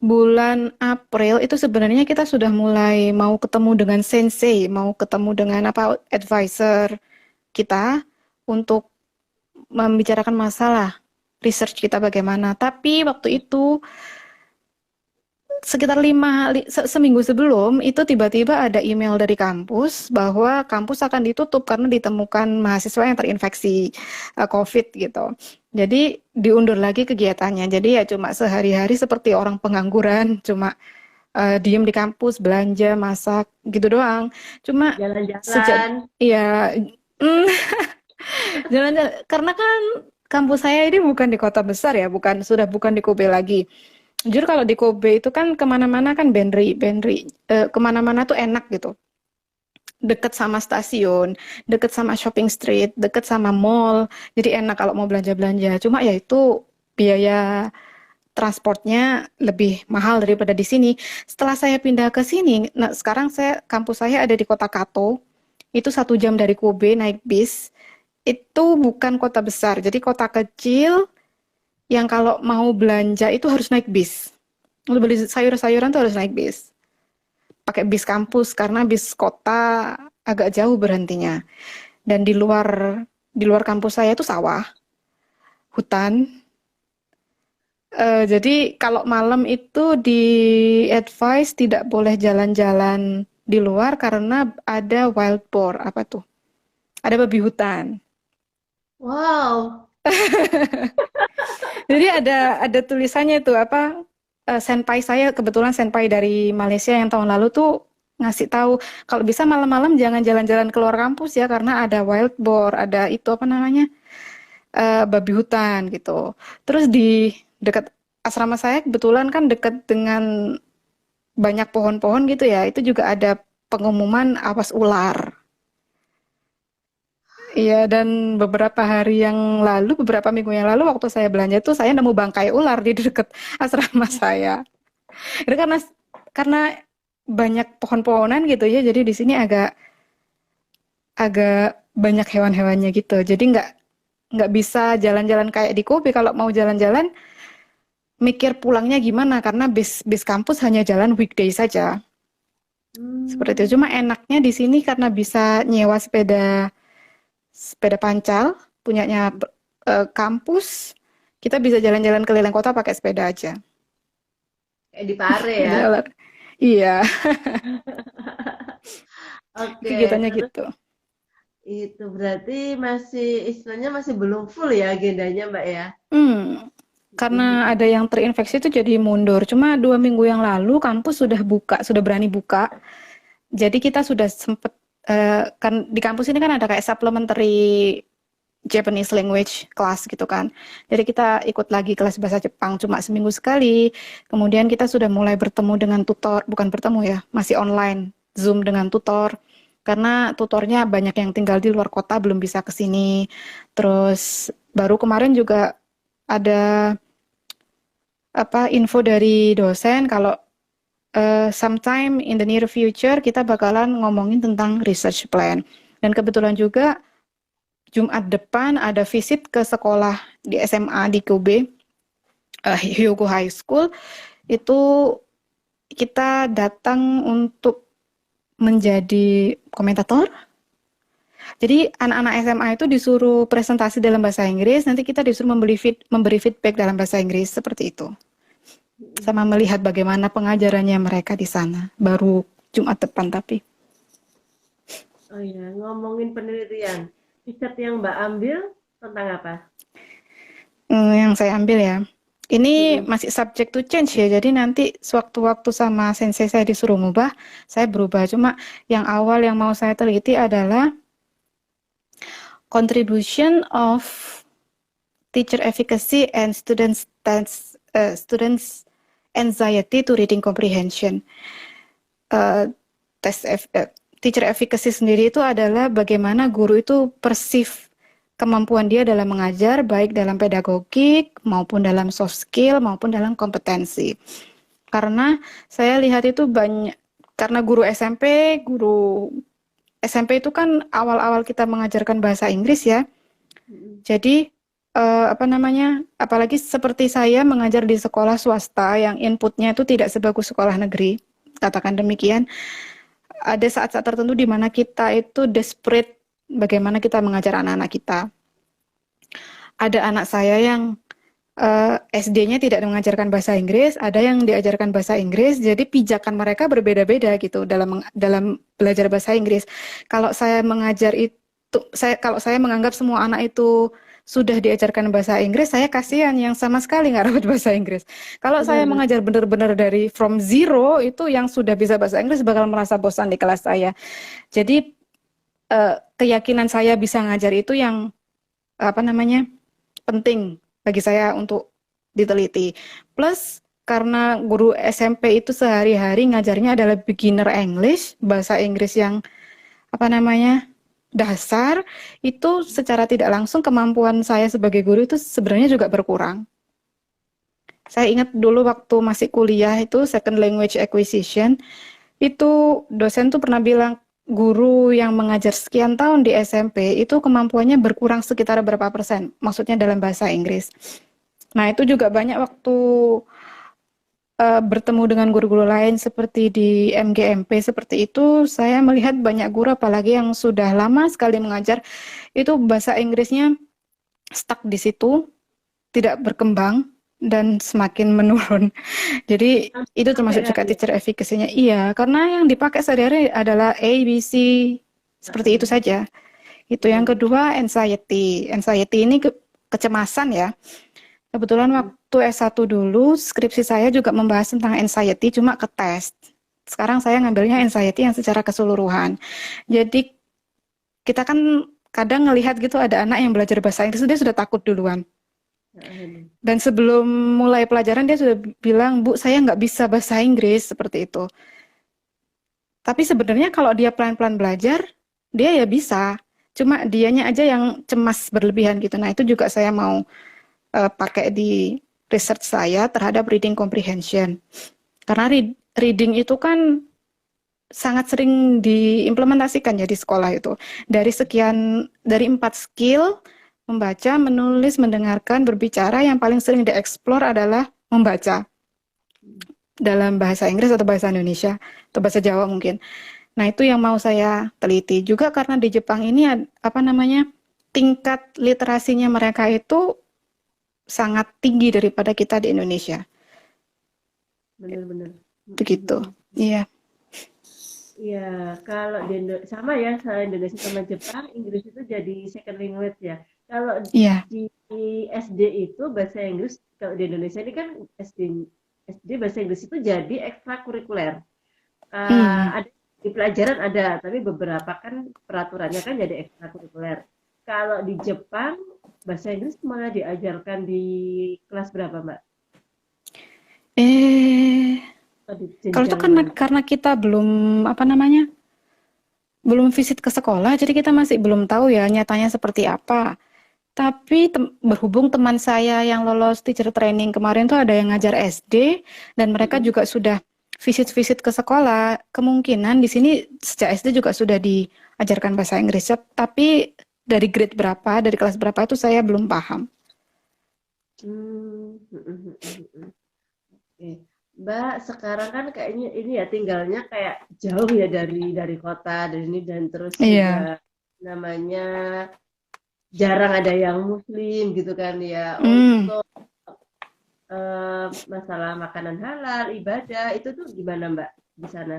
bulan April itu sebenarnya kita sudah mulai mau ketemu dengan sensei, mau ketemu dengan apa advisor kita untuk membicarakan masalah research kita bagaimana. Tapi waktu itu sekitar seminggu sebelum itu tiba-tiba ada email dari kampus bahwa kampus akan ditutup karena ditemukan mahasiswa yang terinfeksi COVID gitu. Jadi diundur lagi kegiatannya. Jadi ya cuma sehari-hari seperti orang pengangguran, cuma diem di kampus, belanja, masak gitu doang. Cuma sejak jalan-jalan. ya mm, jalan-jalan karena kan kampus saya ini bukan di kota besar ya, bukan di Kobe lagi. Jujur kalau di Kobe itu kan kemana-mana kan kemana-mana tuh enak gitu. Deket sama stasiun, deket sama shopping street, deket sama mall. Jadi enak kalau mau belanja-belanja. Cuma ya itu biaya transportnya lebih mahal daripada di sini. Setelah saya pindah ke sini, nah sekarang kampus saya ada di kota Kato. itu 1 jam dari Kobe naik bis. Itu bukan kota besar, jadi kota kecil yang kalau mau belanja itu harus naik bis. Untuk beli sayur-sayuran tuh harus naik bis. Pakai bis kampus karena bis kota agak jauh berhentinya. Dan di luar kampus saya itu sawah, hutan. Jadi kalau malam itu di advice tidak boleh jalan-jalan di luar karena ada wild boar, apa tuh? Ada babi hutan. Wow. Jadi ada tulisannya itu apa? Senpai saya kebetulan senpai dari Malaysia yang tahun lalu tuh ngasih tahu kalau bisa malam-malam jangan jalan-jalan keluar kampus ya karena ada wild boar, ada itu apa namanya? Babi hutan gitu. Terus di dekat asrama saya kebetulan kan dekat dengan banyak pohon-pohon gitu ya. Itu juga ada pengumuman awas ular. Iya, dan beberapa minggu yang lalu waktu saya belanja tuh saya nemu bangkai ular di dekat asrama saya. Itu karena banyak pohon-pohonan gitu ya, jadi di sini agak agak banyak hewan-hewannya gitu. Jadi nggak bisa jalan-jalan kayak di Kobe. Kalau mau jalan-jalan mikir pulangnya gimana karena bis kampus hanya jalan weekday saja. Seperti itu. Cuma enaknya di sini karena bisa nyewa sepeda pancal punyanya kampus, kita bisa jalan-jalan keliling kota pakai sepeda aja. Kayak di Pare ya. Jalan. Iya, Oke, kegiatannya terus gitu. itu berarti masih istilahnya masih belum full ya agendanya Mbak ya. Karena ada yang terinfeksi itu jadi mundur. Cuma 2 minggu yang lalu kampus sudah buka, sudah berani buka. Jadi kita sudah sempet kan di kampus ini kan ada kayak supplementary Japanese language class gitu kan. Jadi kita ikut lagi kelas bahasa Jepang cuma seminggu sekali. Kemudian kita sudah mulai bertemu dengan tutor, bukan bertemu ya, masih online, Zoom dengan tutor. Karena tutornya banyak yang tinggal di luar kota belum bisa ke sini. Terus baru kemarin juga ada info dari dosen kalau sometime in the near future kita bakalan ngomongin tentang research plan. Dan kebetulan juga Jumat depan ada visit ke sekolah di SMA di Kobe, Hyogo High School. Itu kita datang untuk menjadi komentator. Jadi anak-anak SMA itu disuruh presentasi dalam bahasa Inggris, nanti kita disuruh memberi feedback dalam bahasa Inggris, seperti itu. Sama melihat bagaimana pengajarannya mereka di sana. Baru Jumat depan tapi. Oh iya, ngomongin penelitian. Riset yang Mbak ambil tentang apa? Yang saya ambil ya. Ini masih subject to change ya, jadi nanti sewaktu-waktu sama sensei saya disuruh ngubah, saya berubah. Cuma yang awal yang mau saya teliti adalah contribution of teacher efficacy and students anxiety to reading comprehension. Teacher efficacy sendiri itu adalah bagaimana guru itu perceive kemampuan dia dalam mengajar, baik dalam pedagogik, maupun dalam soft skill, maupun dalam kompetensi. Karena saya lihat itu banyak, karena guru SMP itu kan awal-awal kita mengajarkan bahasa Inggris ya. Jadi, apalagi seperti saya mengajar di sekolah swasta yang inputnya itu tidak sebagus sekolah negeri, katakan demikian, ada saat-saat tertentu di mana kita itu desperate bagaimana kita mengajar anak-anak kita. Ada anak saya yang SD-nya tidak mengajarkan bahasa Inggris, ada yang diajarkan bahasa Inggris, jadi pijakan mereka berbeda-beda gitu dalam belajar bahasa Inggris. Kalau saya mengajar itu, kalau saya menganggap semua anak itu sudah diajarkan bahasa Inggris, saya kasihan yang sama sekali nggak dapat bahasa Inggris. Kalau saya mengajar benar-benar dari from zero, itu yang sudah bisa bahasa Inggris bakal merasa bosan di kelas saya. Jadi keyakinan saya bisa ngajar itu yang penting bagi saya untuk diteliti. Plus karena guru SMP itu sehari-hari ngajarnya adalah beginner English, bahasa Inggris yang dasar, itu secara tidak langsung kemampuan saya sebagai guru itu sebenarnya juga berkurang. Saya ingat dulu waktu masih kuliah itu second language acquisition, itu dosen tuh pernah bilang, guru yang mengajar sekian tahun di SMP itu kemampuannya berkurang sekitar berapa persen, maksudnya dalam bahasa Inggris. Nah, itu juga banyak waktu bertemu dengan guru-guru lain seperti di MGMP seperti itu, saya melihat banyak guru apalagi yang sudah lama sekali mengajar, itu bahasa Inggrisnya stuck di situ, tidak berkembang dan semakin menurun. Jadi itu Sampai termasuk juga kan ya. teacher efficacy-nya. Iya, karena yang dipakai sehari-hari adalah A, B, C, seperti itu Heeh, saja. Itu yang betul. kedua, anxiety. Anxiety ini kecemasan ya. Kebetulan Mm-mm. waktu S1 dulu, skripsi saya juga membahas tentang anxiety, cuma ke tes. Sekarang saya ngambilnya anxiety yang secara keseluruhan. Jadi kita kan kadang ngelihat gitu ada anak yang belajar bahasa Inggris, dia sudah takut duluan. Heeh. Dan sebelum mulai pelajaran dia sudah bilang, Bu, saya nggak bisa bahasa Inggris, seperti itu. Tapi sebenarnya kalau dia pelan-pelan belajar, dia ya bisa. Cuma dianya aja yang cemas berlebihan gitu. Nah itu juga saya mau pakai di research saya terhadap reading comprehension. Karena reading itu kan sangat sering diimplementasikan ya di sekolah itu. Dari 4 skill, membaca, menulis, mendengarkan, berbicara, yang paling sering dieksplor adalah membaca dalam bahasa Inggris atau bahasa Indonesia atau bahasa Jawa mungkin. Nah, itu yang mau saya teliti juga karena di Jepang ini apa namanya? Tingkat literasinya mereka itu sangat tinggi daripada kita di Indonesia. Bener-bener. Begitu. Iya. Iya, kalau sama ya, saya Indonesia sama Jepang, Inggris itu jadi second language ya. Kalau Iya. di SD itu bahasa Inggris, kalau di Indonesia ini kan SD bahasa Inggris itu jadi ekstrakurikuler. Hmm. Ada di pelajaran ada, tapi beberapa kan peraturannya kan jadi ekstrakurikuler. Kalau di Jepang bahasa Inggris malah diajarkan di kelas berapa, Mbak? Eh, Atau di kalau itu jenjang karena mana? kita belum apa namanya? Belum visit ke sekolah, jadi kita masih belum tahu ya nyatanya seperti apa. Tapi berhubung teman saya yang lolos teacher training kemarin tuh ada yang ngajar SD dan mereka Mm-mm. juga sudah visit-visit ke sekolah, kemungkinan di sini sejak SD juga sudah diajarkan bahasa Inggris. Tapi dari grade berapa, dari kelas berapa itu saya belum paham. Hmm, mm, mm, mm, mm. Oke. Mbak, sekarang kan kayaknya ini ya tinggalnya kayak jauh ya dari kota dan ini dan terus juga Iya. namanya jarang ada yang muslim gitu kan ya. Hmm. Untuk masalah makanan halal, ibadah itu tuh gimana Mbak di sana?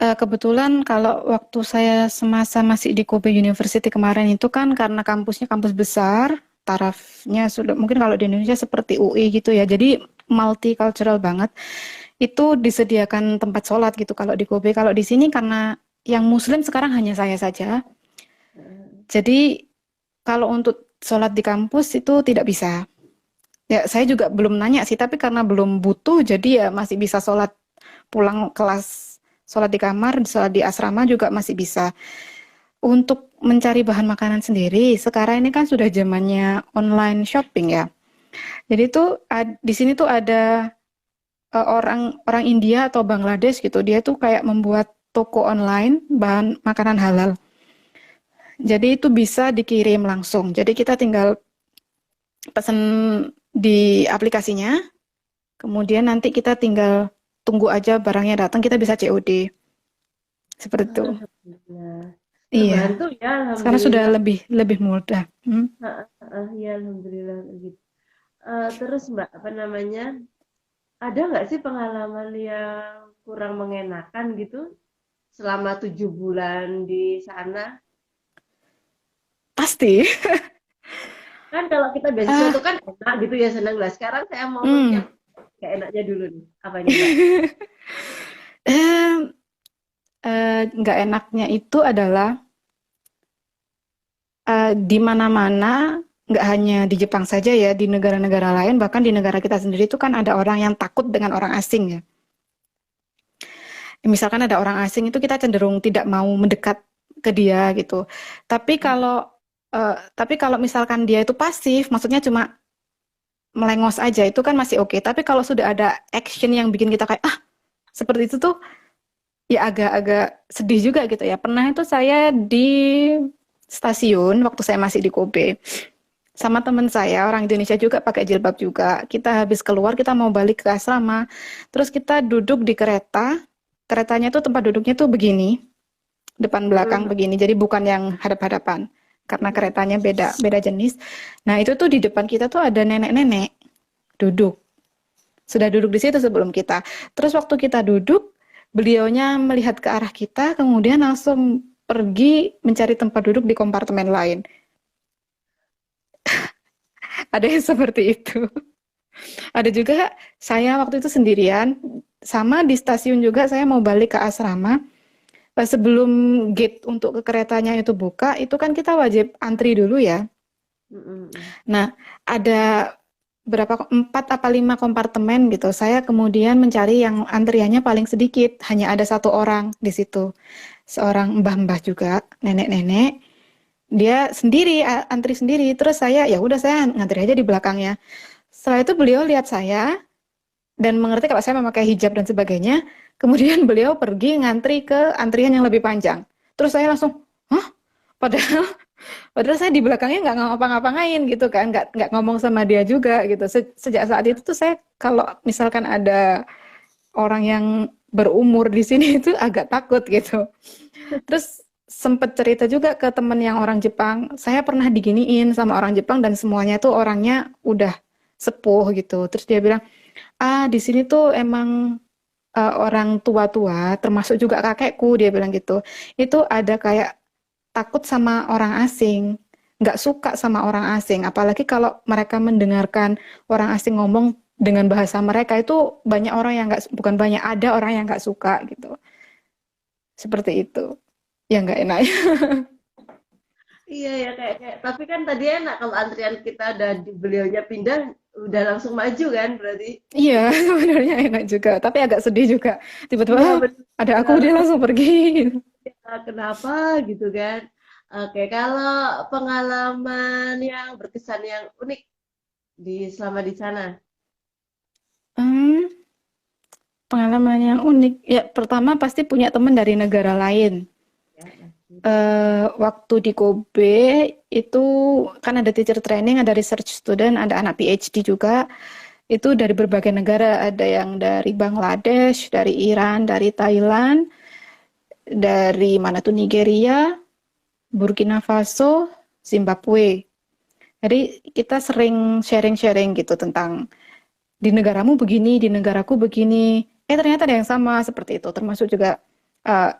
Kebetulan kalau waktu saya semasa masih di Kobe University kemarin itu kan karena kampusnya kampus besar, tarafnya sudah mungkin kalau di Indonesia seperti UI gitu ya, jadi multicultural banget. Itu disediakan tempat sholat gitu kalau di Kobe. Kalau di sini karena yang Muslim sekarang hanya saya saja, Heeh. jadi kalau untuk sholat di kampus itu tidak bisa. Ya saya juga belum nanya sih, tapi karena belum butuh, jadi ya masih bisa sholat pulang kelas, sholat di kamar, sholat di asrama juga masih bisa. Untuk mencari bahan makanan sendiri, sekarang ini kan sudah zamannya online shopping ya. Jadi tuh di sini tuh ada orang orang India atau Bangladesh gitu, dia tuh kayak membuat toko online bahan makanan halal. Jadi itu bisa dikirim langsung. Jadi kita tinggal pesan di aplikasinya, kemudian nanti kita tinggal tunggu aja barangnya datang, kita bisa COD. Seperti itu. Alhamdulillah. Iya. Terbantu ya, Sekarang sudah alhamdulillah. lebih lebih mudah. Hmm. Heeh, heeh, ya alhamdulillah gitu. Terus Mbak, apa namanya? Ada nggak sih pengalaman yang kurang mengenakan gitu selama 7 bulan di sana? Pasti. Kan kalau kita beasiswa Ah, itu kan enak gitu ya, senang lah. Sekarang saya mau hmm. yang kayak enaknya dulu nih. Apa nih Mbak? Eh, nggak enaknya itu adalah di mana-mana, nggak hanya di Jepang saja ya, di negara-negara lain, bahkan di negara kita sendiri itu kan ada orang yang takut dengan orang asing ya. Misalkan ada orang asing itu kita cenderung tidak mau mendekat ke dia gitu. Tapi kalau misalkan dia itu pasif, maksudnya cuma melengos aja, itu kan masih oke. Tapi kalau sudah ada action yang bikin kita kayak seperti itu tuh, ya agak-agak sedih juga gitu ya. Pernah itu saya di stasiun waktu saya masih di Kobe sama teman saya orang Indonesia juga pakai jilbab juga. Kita habis keluar kita mau balik ke asrama, terus kita duduk di kereta. Keretanya tuh tempat duduknya tuh begini, depan belakang Mm-mm. begini. Jadi bukan yang hadap-hadapan karena keretanya beda beda jenis. Nah, itu tuh di depan kita tuh ada nenek-nenek duduk. Sudah duduk di situ sebelum kita. Terus waktu kita duduk, beliaunya melihat ke arah kita, kemudian langsung pergi mencari tempat duduk di kompartemen lain. Ada yang seperti itu. Ada juga saya waktu itu sendirian, sama di stasiun juga saya mau balik ke asrama. Sebelum gate untuk ke keretanya itu buka, itu kan kita wajib antri dulu ya. Mm-mm. Nah, ada berapa, 4 apa 5 kompartemen gitu. Saya kemudian mencari yang antriannya paling sedikit, hanya ada 1 orang di situ. Seorang mbah-mbah juga, nenek-nenek. Dia sendiri, antri sendiri. Terus saya, ya udah saya ngantri aja di belakangnya. Setelah itu beliau lihat saya dan mengerti kalau saya memakai hijab dan sebagainya. Kemudian beliau pergi ngantri ke antrian yang lebih panjang. Terus saya langsung, hah? Padahal Padahal saya di belakangnya nggak ngapa-ngapain gitu kan, nggak ngomong sama dia juga gitu. Sejak saat itu tuh saya kalau misalkan ada orang yang berumur di sini itu agak takut gitu. Terus sempet cerita juga ke temen yang orang Jepang, saya pernah diginiin sama orang Jepang dan semuanya tuh orangnya udah sepuh gitu. Terus dia bilang, di sini tuh emang orang tua-tua, termasuk juga kakekku, dia bilang gitu. Itu ada kayak takut sama orang asing, nggak suka sama orang asing, apalagi kalau mereka mendengarkan orang asing ngomong dengan bahasa mereka itu banyak orang yang nggak, bukan banyak, ada orang yang nggak suka gitu, seperti itu, ya nggak enak ya. Iya ya kayak tapi kan tadi enak kalau antrian kita udah beliaunya pindah udah langsung maju kan berarti. Iya, sebenarnya enak juga, tapi agak sedih juga. Tiba-tiba Iya ada aku, benar. dia langsung pergi. Kenapa gitu kan? Oke, kalau pengalaman yang berkesan yang unik selama di sana. Hmm, pengalaman yang unik. Ya, pertama pasti punya teman dari negara lain. Ya, pasti. Waktu di Kobe itu kan ada teacher training, ada research student, ada anak PhD juga. Itu dari berbagai negara, ada yang dari Bangladesh, dari Iran, dari Thailand, dari mana tuh Nigeria, Burkina Faso, Zimbabwe. Jadi kita sering sharing-sharing gitu tentang di negaramu begini, di negaraku begini. Ternyata ada yang sama seperti itu. Termasuk juga uh,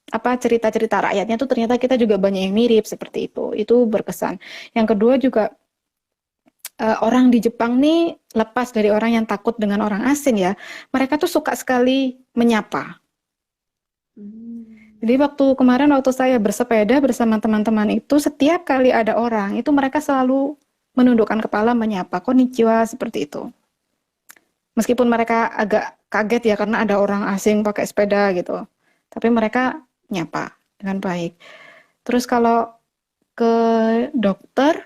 apa cerita-cerita rakyatnya tuh ternyata kita juga banyak yang mirip seperti itu. Itu berkesan. Yang kedua juga orang di Jepang nih lepas dari orang yang takut dengan orang asing ya, mereka tuh suka sekali menyapa. Hmm. Jadi waktu saya bersepeda bersama teman-teman itu, setiap kali ada orang, itu mereka selalu menundukkan kepala menyapa, konnichiwa, seperti itu. Meskipun mereka agak kaget ya karena ada orang asing pakai sepeda gitu. Tapi mereka nyapa dengan baik. Terus kalau ke dokter,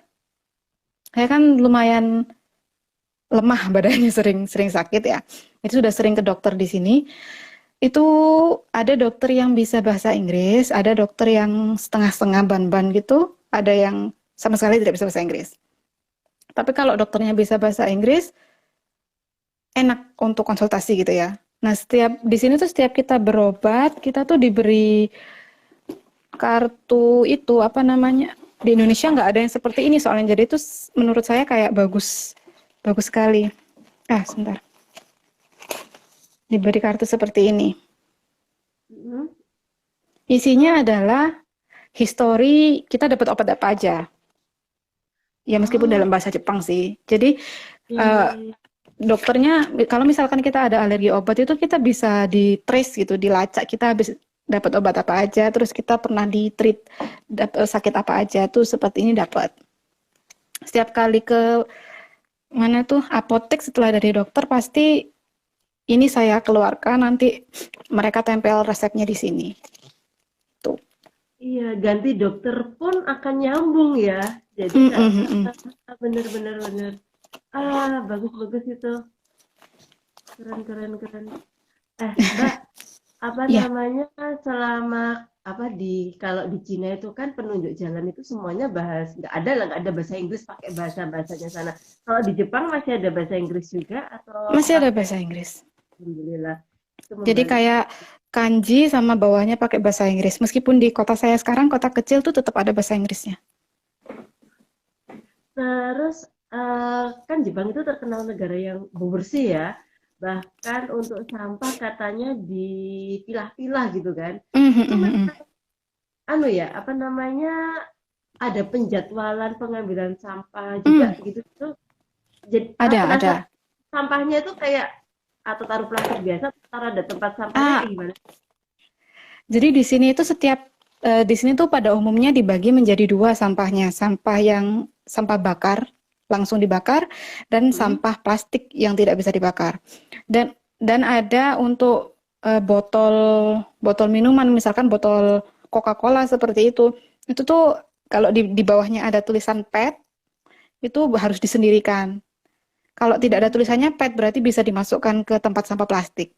saya kan lumayan lemah badannya, sering sakit ya. Itu sudah sering ke dokter di sini. Itu ada dokter yang bisa bahasa Inggris, ada dokter yang setengah-setengah ban-ban gitu, ada yang sama sekali tidak bisa bahasa Inggris. Tapi kalau dokternya bisa bahasa Inggris, enak untuk konsultasi gitu ya. Nah, di sini tuh setiap kita berobat, kita tuh diberi kartu itu apa namanya? Di Indonesia nggak ada yang seperti ini soalnya. Jadi itu menurut saya kayak bagus, bagus sekali. Sebentar. Diberi kartu seperti ini. Hmm. Isinya adalah histori kita dapat obat apa aja. Ya meskipun dalam Oh, bahasa Jepang sih. Jadi iya, uh, iya. dokternya kalau misalkan kita ada alergi obat itu kita bisa di trace gitu, dilacak kita habis dapat obat apa aja, terus kita pernah di treat sakit apa aja tuh seperti ini dapat. Setiap kali ke mana tuh apotek setelah dari dokter pasti ini saya keluarkan, nanti mereka tempel resepnya di sini. Tuh. Iya, ganti dokter pun akan nyambung ya. Jadi Mm nggak -mm, mm -mm. bener-bener bener. Bagus bagus itu. Keren keren keren. Mbak, apa Iya, namanya, selama apa kalau di Cina itu kan penunjuk jalan itu semuanya nggak ada lah, nggak ada bahasa Inggris, pakai bahasa bahasanya sana. Kalau di Jepang masih ada bahasa Inggris juga atau masih ada pakai? bahasa Inggris. Alhamdulillah itu Jadi membalik. kayak kanji sama bawahnya pakai bahasa Inggris. Meskipun di kota saya sekarang, kota kecil tuh tetap ada bahasa Inggrisnya. Terus kan Jepang itu terkenal negara yang bersih ya. Bahkan untuk sampah katanya dipilah-pilah gitu kan. Mhm, Itu mhm, mhm. anu ya, apa namanya, ada penjadwalan pengambilan sampah juga Hmm, gitu tuh. Jadi ada. penasaran sampahnya itu kayak atau taruh plastik biasa atau taruh ada tempat sampahnya kayak Ah, gimana? jadi di sini itu di sini tuh pada umumnya dibagi menjadi dua sampahnya. Sampah yang sampah bakar, langsung dibakar, dan Hmm? sampah plastik yang tidak bisa dibakar. Dan ada untuk botol botol minuman, misalkan botol Coca-Cola seperti itu. Itu tuh kalau di bawahnya ada tulisan PET, itu harus disendirikan. Kalau tidak ada Hmm. tulisannya PET berarti bisa dimasukkan ke tempat sampah plastik.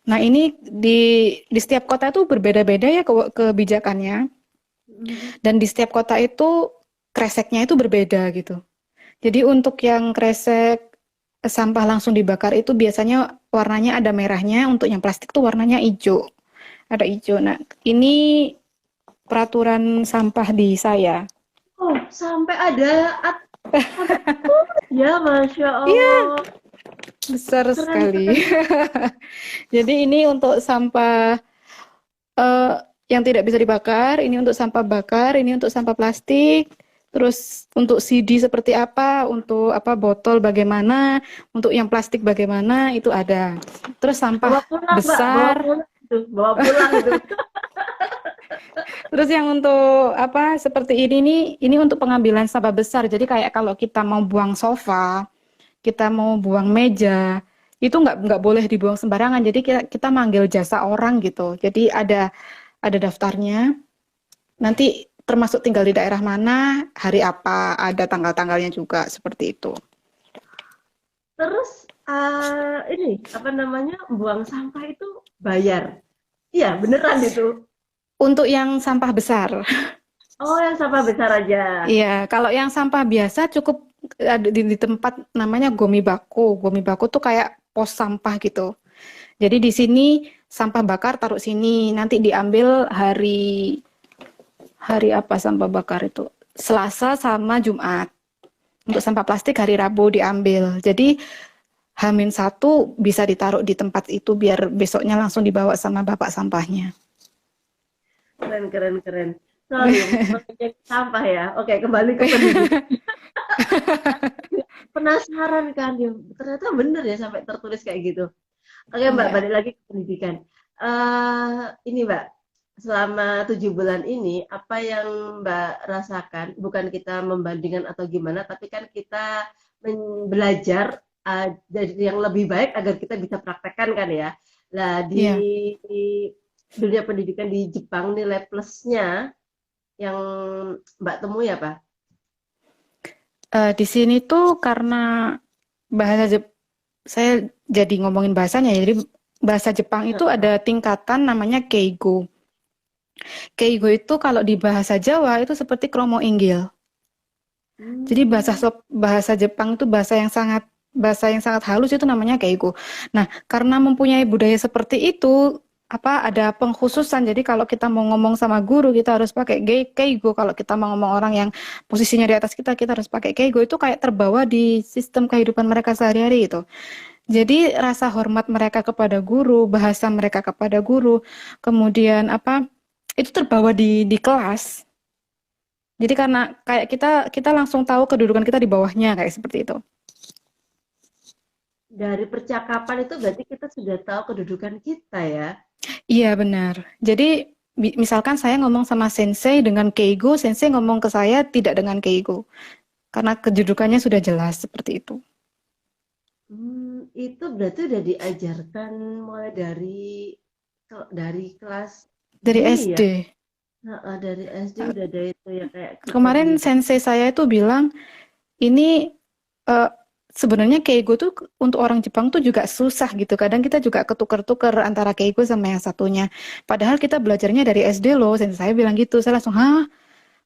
Nah, ini di setiap kota itu berbeda-beda ya kebijakannya, Hmm. dan di setiap kota itu kreseknya itu berbeda gitu. Jadi untuk yang kresek sampah langsung dibakar itu biasanya warnanya ada merahnya, untuk yang plastik tuh warnanya hijau, ada hijau. Nah, ini peraturan sampah di saya. Oh, sampai ada sampai ya, Masya Iya, Allah. besar Keren, sekali. keren. Jadi ini untuk sampah eh, yang tidak bisa dibakar, ini untuk sampah bakar, ini untuk sampah plastik, terus untuk CD seperti apa, untuk apa botol bagaimana, untuk yang plastik bagaimana, itu ada. Terus sampah Bawa pulang, Mbak, bawa besar, pulang itu, bawa pulang itu. terus yang untuk apa seperti ini untuk pengambilan sampah besar. Jadi kayak kalau kita mau buang sofa, kita mau buang meja, itu nggak boleh dibuang sembarangan. Jadi kita manggil jasa orang gitu. Jadi ada daftarnya. Nanti termasuk tinggal di daerah mana, hari apa, ada tanggal-tanggalnya juga seperti itu. Terus ini apa namanya, buang sampah itu bayar? Iya, beneran itu. Untuk yang sampah besar, Oh, yang sampah besar aja. iya. Kalau yang sampah biasa cukup ada di tempat namanya Gomibaku. Gomibaku tuh kayak pos sampah gitu. Jadi di sini sampah bakar taruh sini, nanti diambil hari hari apa sampah bakar itu? Selasa sama Jumat. Untuk sampah plastik hari Rabu diambil. Jadi H-1 bisa ditaruh di tempat itu biar besoknya langsung dibawa sama bapak sampahnya. Keren, keren, keren. Sorry, mengejek sampah ya. Oke, kembali ke pendidikan. Penasaran kan, ya, ternyata bener ya sampai tertulis kayak gitu. Oke, Mbak, Iya. balik lagi ke pendidikan. Ini Mbak, selama 7 bulan ini, apa yang Mbak rasakan? Bukan kita membandingkan atau gimana, tapi kan kita belajar dari yang lebih baik agar kita bisa praktekkan kan ya. Nah, Iya. di dunia pendidikan di Jepang, nilai plusnya yang Mbak temui apa? Di sini tuh karena bahasa saya jadi ngomongin bahasanya ya. Jadi bahasa Jepang itu ada tingkatan namanya keigo. Keigo itu kalau di bahasa Jawa itu seperti kromo inggil. Jadi Hmm. bahasa Jepang itu bahasa yang sangat halus itu namanya keigo. Nah, karena mempunyai budaya seperti itu, apa ada pengkhususan. Jadi kalau kita mau ngomong sama guru kita harus pakai keigo. Kalau kita mau ngomong orang yang posisinya di atas kita harus pakai keigo. Itu kayak terbawa di sistem kehidupan mereka sehari-hari itu. Jadi rasa hormat mereka kepada guru, bahasa mereka kepada guru, kemudian apa itu terbawa di kelas. Jadi karena kayak kita langsung tahu kedudukan kita di bawahnya kayak seperti itu. Dari percakapan itu berarti kita sudah tahu kedudukan kita ya. Iya benar. Jadi misalkan saya ngomong sama sensei dengan keigo, sensei ngomong ke saya tidak dengan keigo. Karena kedudukannya sudah jelas seperti itu. Itu berarti udah diajarkan mulai dari kelas Dari dini ya? SD. Heeh, dari SD udah ada itu ya, kayak kita Kemarin di sensei saya itu bilang ini eh, sebenarnya keigo tuh untuk orang Jepang tuh juga susah gitu. Kadang kita juga ketuker-tuker antara keigo sama yang satunya. Padahal kita belajarnya dari SD loh. Dan saya bilang gitu, saya langsung, hah?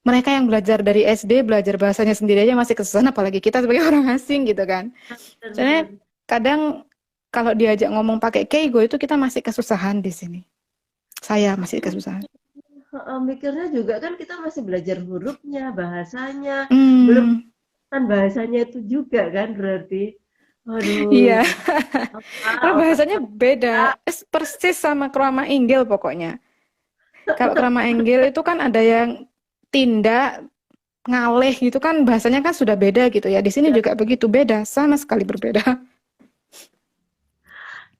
Mereka yang belajar dari SD, belajar bahasanya sendiri aja masih kesusahan, apalagi kita sebagai orang asing gitu kan. Soalnya Benar-benar. kadang kalau diajak ngomong pakai keigo itu kita masih kesusahan di sini. Saya masih Aku kesusahan. mikirnya juga kan kita masih belajar hurufnya, bahasanya, belum Hmm, kan bahasanya itu juga kan berarti. Waduh, iya. apa Karena otak bahasanya kita. beda, persis sama Krama Inggil pokoknya. Kalau Krama Inggil itu kan ada yang tindak, ngaleh gitu kan bahasanya kan sudah beda gitu ya. Di sini Ya, juga begitu beda, sama sekali berbeda.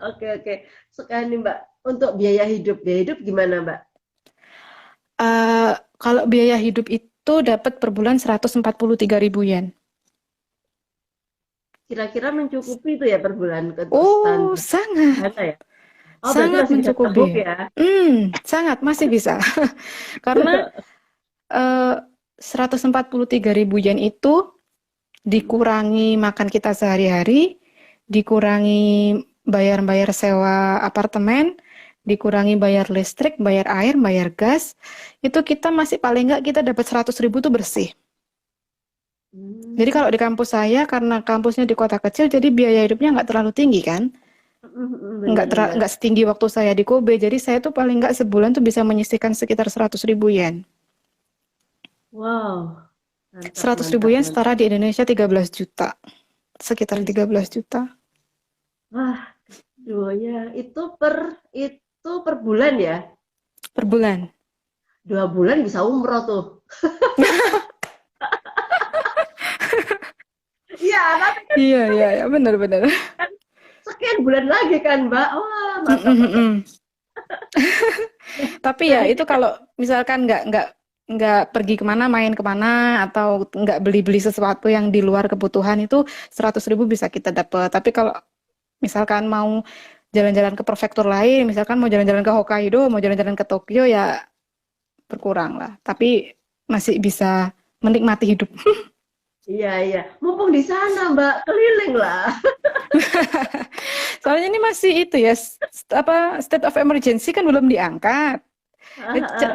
oke oke. Sekarang nih Mbak, untuk biaya hidup gimana Mbak? Kalau biaya hidup itu dapat per bulan 143.000 yen. Kira-kira mencukupi itu ya per bulan untuk Oh, standar sangat, sederhana ya? Oh berarti sangat masih bisa tabung mencukupi. ya? Sangat masih bisa. Karena 143.000 yen itu dikurangi makan kita sehari-hari, dikurangi bayar-bayar sewa apartemen, dikurangi bayar listrik, bayar air, bayar gas, itu kita masih paling nggak kita dapat 100.000 tuh bersih. Jadi kalau di Hmm, kampus saya, karena kampusnya di kota kecil, jadi biaya hidupnya nggak terlalu tinggi kan? bener-bener. Nggak setinggi waktu saya di Kobe. Jadi saya tuh paling nggak sebulan tuh bisa menyisihkan sekitar 100.000 yen. Wow, mantap 100.000 mantap yen setara mantap. di Indonesia 13 juta. Sekitar Wis, 13 juta wah, duanya itu per bulan ya? per bulan. 2 bulan bisa umroh tuh. Iya, tapi kan Iya, iya, ya, benar-benar. kan sekian bulan lagi kan, Mbak. Wah, mantap mantap. Tapi Nah, ya ini itu kan kalau misalkan nggak pergi kemana, main kemana, atau nggak beli-beli sesuatu yang di luar kebutuhan itu 100.000 bisa kita dapat. Tapi kalau misalkan mau jalan-jalan ke prefektur lain, misalkan mau jalan-jalan ke Hokkaido, mau jalan-jalan ke Tokyo ya berkurang lah. Tapi masih bisa menikmati hidup. iya iya. Mumpung di sana, Mbak, keliling lah. Soalnya ini masih itu ya, apa state of emergency kan belum diangkat.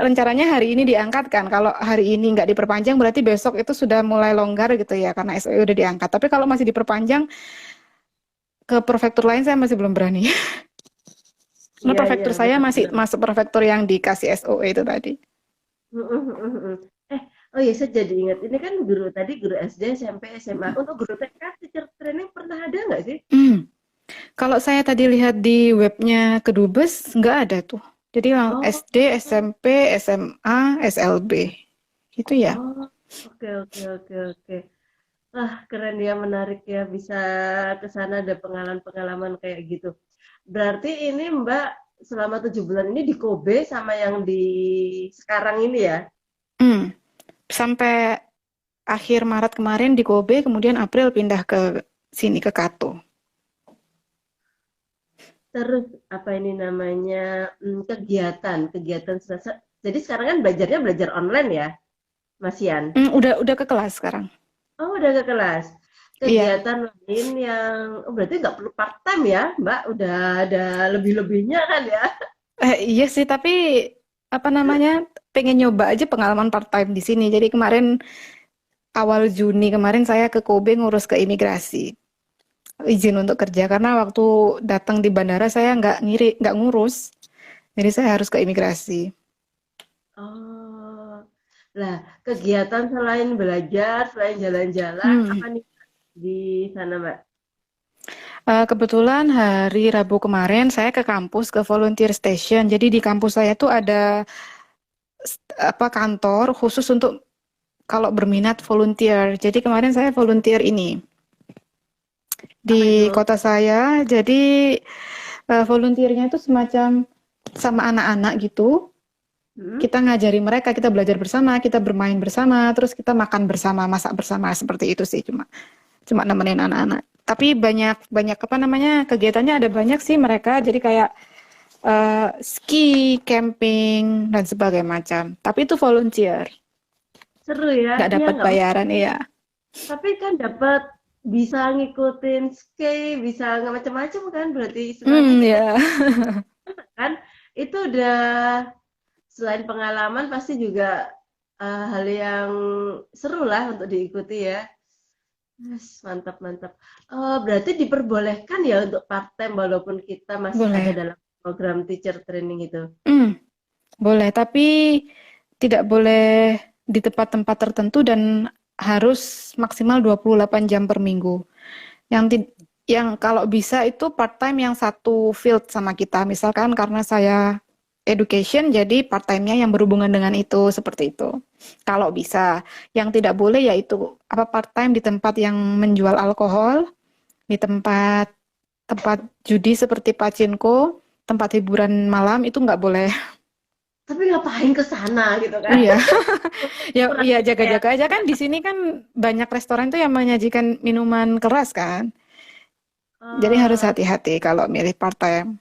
Rencananya hari ini diangkat kan. Kalau hari ini nggak diperpanjang berarti besok itu sudah mulai longgar gitu ya karena SOE udah diangkat. Tapi kalau masih diperpanjang ke prefektur lain saya masih belum berani. Karena Iya iya prefektur saya masih benar-benar. masuk prefektur yang dikasih SOE itu tadi. Eh, oh iya saya jadi ingat. Ini kan guru tadi guru SD, SMP, SMA. Untuk guru TK, teacher training pernah ada nggak sih? Hmm. Kalau saya tadi lihat di webnya Kedubes nggak ada tuh. Jadi Oh, SD, SMP, SMA, SLB. Gitu ya. oh, oke oke oke oke. Ah, keren ya, menarik ya bisa ke sana ada pengalaman-pengalaman kayak gitu. Berarti ini Mbak selama 7 bulan ini di Kobe sama yang di sekarang ini ya. Hmm. Sampai akhir Maret kemarin di Kobe, kemudian April pindah ke sini ke Kato. Terus apa ini namanya kegiatan jadi sekarang kan belajarnya belajar online ya, Mas Yan. Udah ke kelas sekarang. Oh udah ke kelas. Iya. Kegiatan lain yang berarti nggak perlu part time ya, Mbak. Udah ada lebih-lebihnya kan ya. Iya sih, tapi apa namanya? Pengen nyoba aja pengalaman part time di sini. Jadi kemarin awal Juni kemarin saya ke Kobe ngurus ke imigrasi, izin untuk kerja karena waktu datang di bandara saya nggak ngurus. Jadi saya harus ke imigrasi. Oh. Lah, kegiatan selain belajar, selain jalan-jalan, Hmm. apa nih di sana, Mbak? Kebetulan hari Rabu kemarin saya ke kampus ke volunteer station. Jadi di kampus saya tuh ada apa kantor khusus untuk kalau berminat volunteer. Jadi kemarin saya volunteer ini Apa itu? di kota saya. Jadi volunteernya itu semacam sama anak-anak gitu. Hmm? Kita ngajari mereka, kita belajar bersama, kita bermain bersama, terus kita makan bersama, masak bersama seperti itu sih cuma cuma nemenin anak-anak. Tapi banyak banyak apa namanya kegiatannya ada banyak sih mereka. Jadi kayak ski, camping dan sebagainya macam. Tapi itu volunteer, Seru ya? nggak Iya dapat nggak? bayaran ya. Tapi kan dapat. bisa ngikutin skate, bisa nggak macam-macam kan, berarti istilahnya kita Ya. kan itu udah selain pengalaman pasti juga hal yang seru lah untuk diikuti ya. Yes, mantap mantap. Berarti diperbolehkan ya untuk part time walaupun kita masih ada Boleh. dalam program teacher training itu. Hmm, boleh, tapi tidak boleh di tempat-tempat tertentu dan harus maksimal 28 jam per minggu. Yang yang kalau bisa itu part-time yang satu field sama kita. Misalkan karena saya education, jadi part-time-nya yang berhubungan dengan itu, seperti itu. Kalau bisa. Yang tidak boleh yaitu apa part-time di tempat yang menjual alkohol, di tempat tempat judi seperti pachinko, tempat hiburan malam itu nggak boleh. Tapi ngapain ke sana gitu kan? Iya, ya, Kurang ya kayak jaga-jaga aja kan di sini kan banyak restoran tuh yang menyajikan minuman keras kan. Jadi harus eh, hati-hati kalau milih part-time.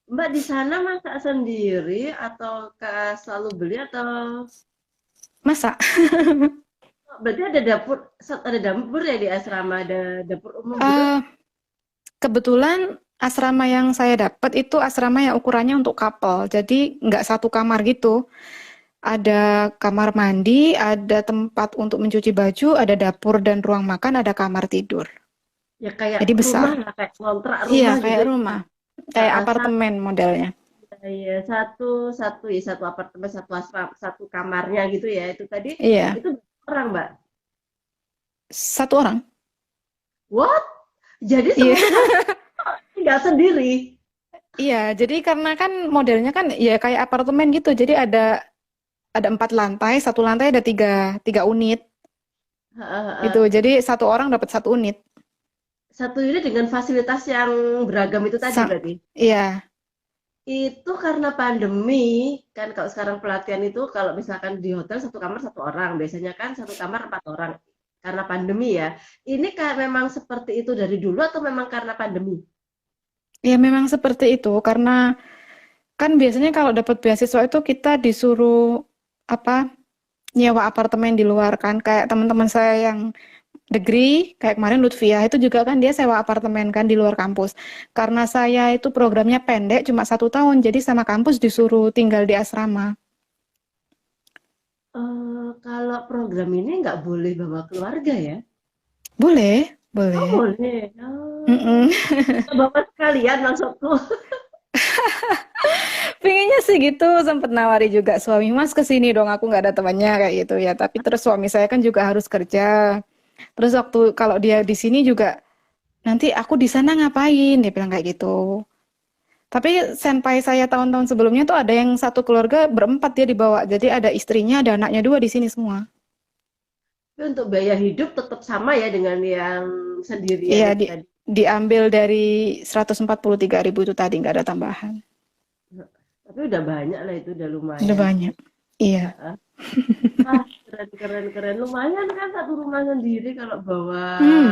Mbak di sana masak sendiri atau selalu beli atau Masa? berarti ada dapur ya di asrama, ada dapur umum gitu? Eh, kebetulan asrama yang saya dapat itu asrama yang ukurannya untuk couple. Jadi nggak satu kamar gitu. Ada kamar mandi, ada tempat untuk mencuci baju, ada dapur dan ruang makan, ada kamar tidur. Ya kayak Jadi rumah besar. lah, kayak kontrak Iya, rumah gitu kayak ya. rumah. Kayak Satu, apartemen modelnya. ya, satu apartemen, satu asrama, satu kamarnya gitu ya. Itu tadi, Iya, itu berapa orang, Mbak? satu orang. What? Jadi Iya. semuanya tinggal sendiri. Iya, jadi karena kan modelnya kan ya kayak apartemen gitu. Jadi ada 4 lantai, satu lantai ada tiga unit Heeh, gitu. heeh. Jadi satu orang dapat satu unit. Satu unit dengan fasilitas yang beragam itu tadi berarti. Iya, Itu karena pandemi, kan kalau sekarang pelatihan itu kalau misalkan di hotel satu kamar satu orang, biasanya kan satu kamar 4 orang. Karena pandemi ya. Ini kayak memang seperti itu dari dulu atau memang karena pandemi? ya memang seperti itu karena kan biasanya kalau dapat beasiswa itu kita disuruh apa nyewa apartemen di luar kan. Kayak teman-teman saya yang degree, kayak kemarin Lutfiah itu juga kan dia sewa apartemen kan di luar kampus. Karena saya itu programnya pendek, cuma 1 tahun, jadi sama kampus disuruh tinggal di asrama. Kalau program ini nggak boleh bawa keluarga ya? Boleh, Oh boleh. boleh. Mm-mm. Bawa sekalian maksudku. Pinginnya sih gitu, sempet nawari juga suami, Mas kesini dong, aku nggak ada temannya kayak gitu ya. Tapi terus suami saya kan juga harus kerja. Terus waktu kalau dia di sini juga, nanti aku di sana ngapain? Dia bilang kayak gitu. Tapi senpai saya tahun-tahun sebelumnya tuh ada yang satu keluarga berempat dia dibawa. Jadi ada istrinya, ada anaknya dua di sini semua. Tapi untuk biaya hidup tetap sama ya dengan yang sendirian Iya, itu tadi. diambil dari 143.000 itu tadi, nggak ada tambahan. Tapi udah banyak lah itu udah Udah lumayan sih. banyak. Iya. Heeh. Wah, keren keren keren. Lumayan kan satu rumah sendiri kalau bawa Hmm.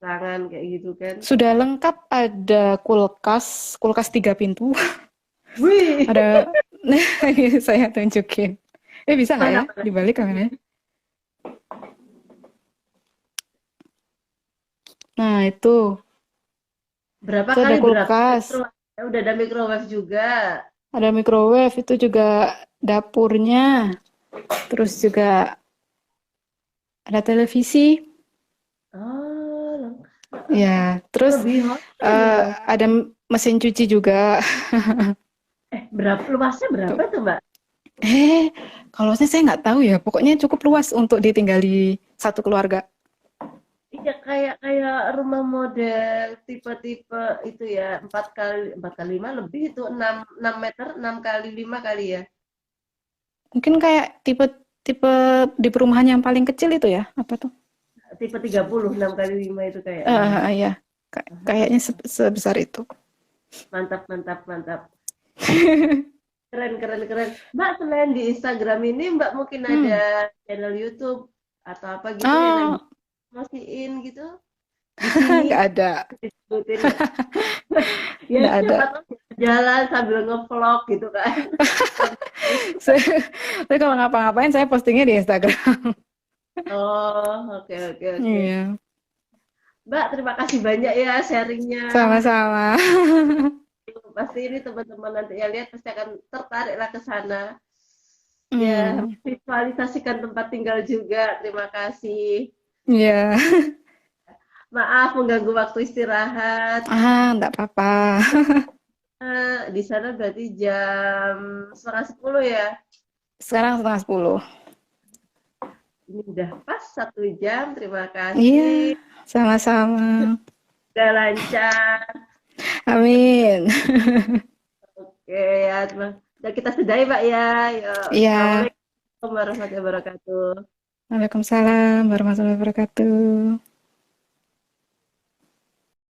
tangan kayak gitu kan. Sudah lengkap, ada kulkas, kulkas 3 pintu. Wih, Ada, saya tunjukin. Bisa nggak mana ya mana. dibalik kameranya? Nah, Berapa itu ada kali berapa kulkas, meter? Ya, udah ada microwave juga. ada microwave, itu juga dapurnya, terus juga ada televisi, Oh, ya, terus lebih hotel dong. ada mesin cuci juga. Berapa luasnya berapa tuh, Mbak? Eh, kalau saya nggak tahu ya, pokoknya cukup luas untuk ditinggali satu keluarga. Iya kayak kayak rumah model tipe-tipe itu ya 4 kali 5 lebih itu 6 meter 6 kali 5 kali ya Mungkin kayak tipe tipe di perumahan yang paling kecil itu ya, apa tuh? tipe 30 6 kali 5 itu kayaknya Ya, kayaknya sebesar itu. mantap mantap mantap keren keren keren Mbak selain di Instagram ini Mbak mungkin Hmm. ada channel YouTube atau apa gitu yang lagi Oh, masihin gitu di sini nggak ada, disebutin nggak ya nggak ada. siapa tahu jalan sambil ngevlog gitu kan Saya, saya kalau ngapa-ngapain saya postingnya di Instagram. Oh, oke oke oke. Iya, Mbak, terima kasih banyak ya sharingnya. sama-sama. Pasti ini teman-teman nanti yang lihat pasti akan tertarik lah ke sana. Ya, Hmm, visualisasikan tempat tinggal juga. Terima kasih. iya. Maaf mengganggu waktu istirahat. Ah, enggak apa-apa. Di sana berarti jam setengah 10 ya. Sekarang setengah 10. Ini udah pas 1 jam. Terima Iya, kasih. sama-sama. Udah lancar. Amin. Oke ya, dan kita sudahi Pak ya. Yuk, Iya. Assalamualaikum warahmatullahi wabarakatuh. Waalaikumsalam warahmatullahi wabarakatuh.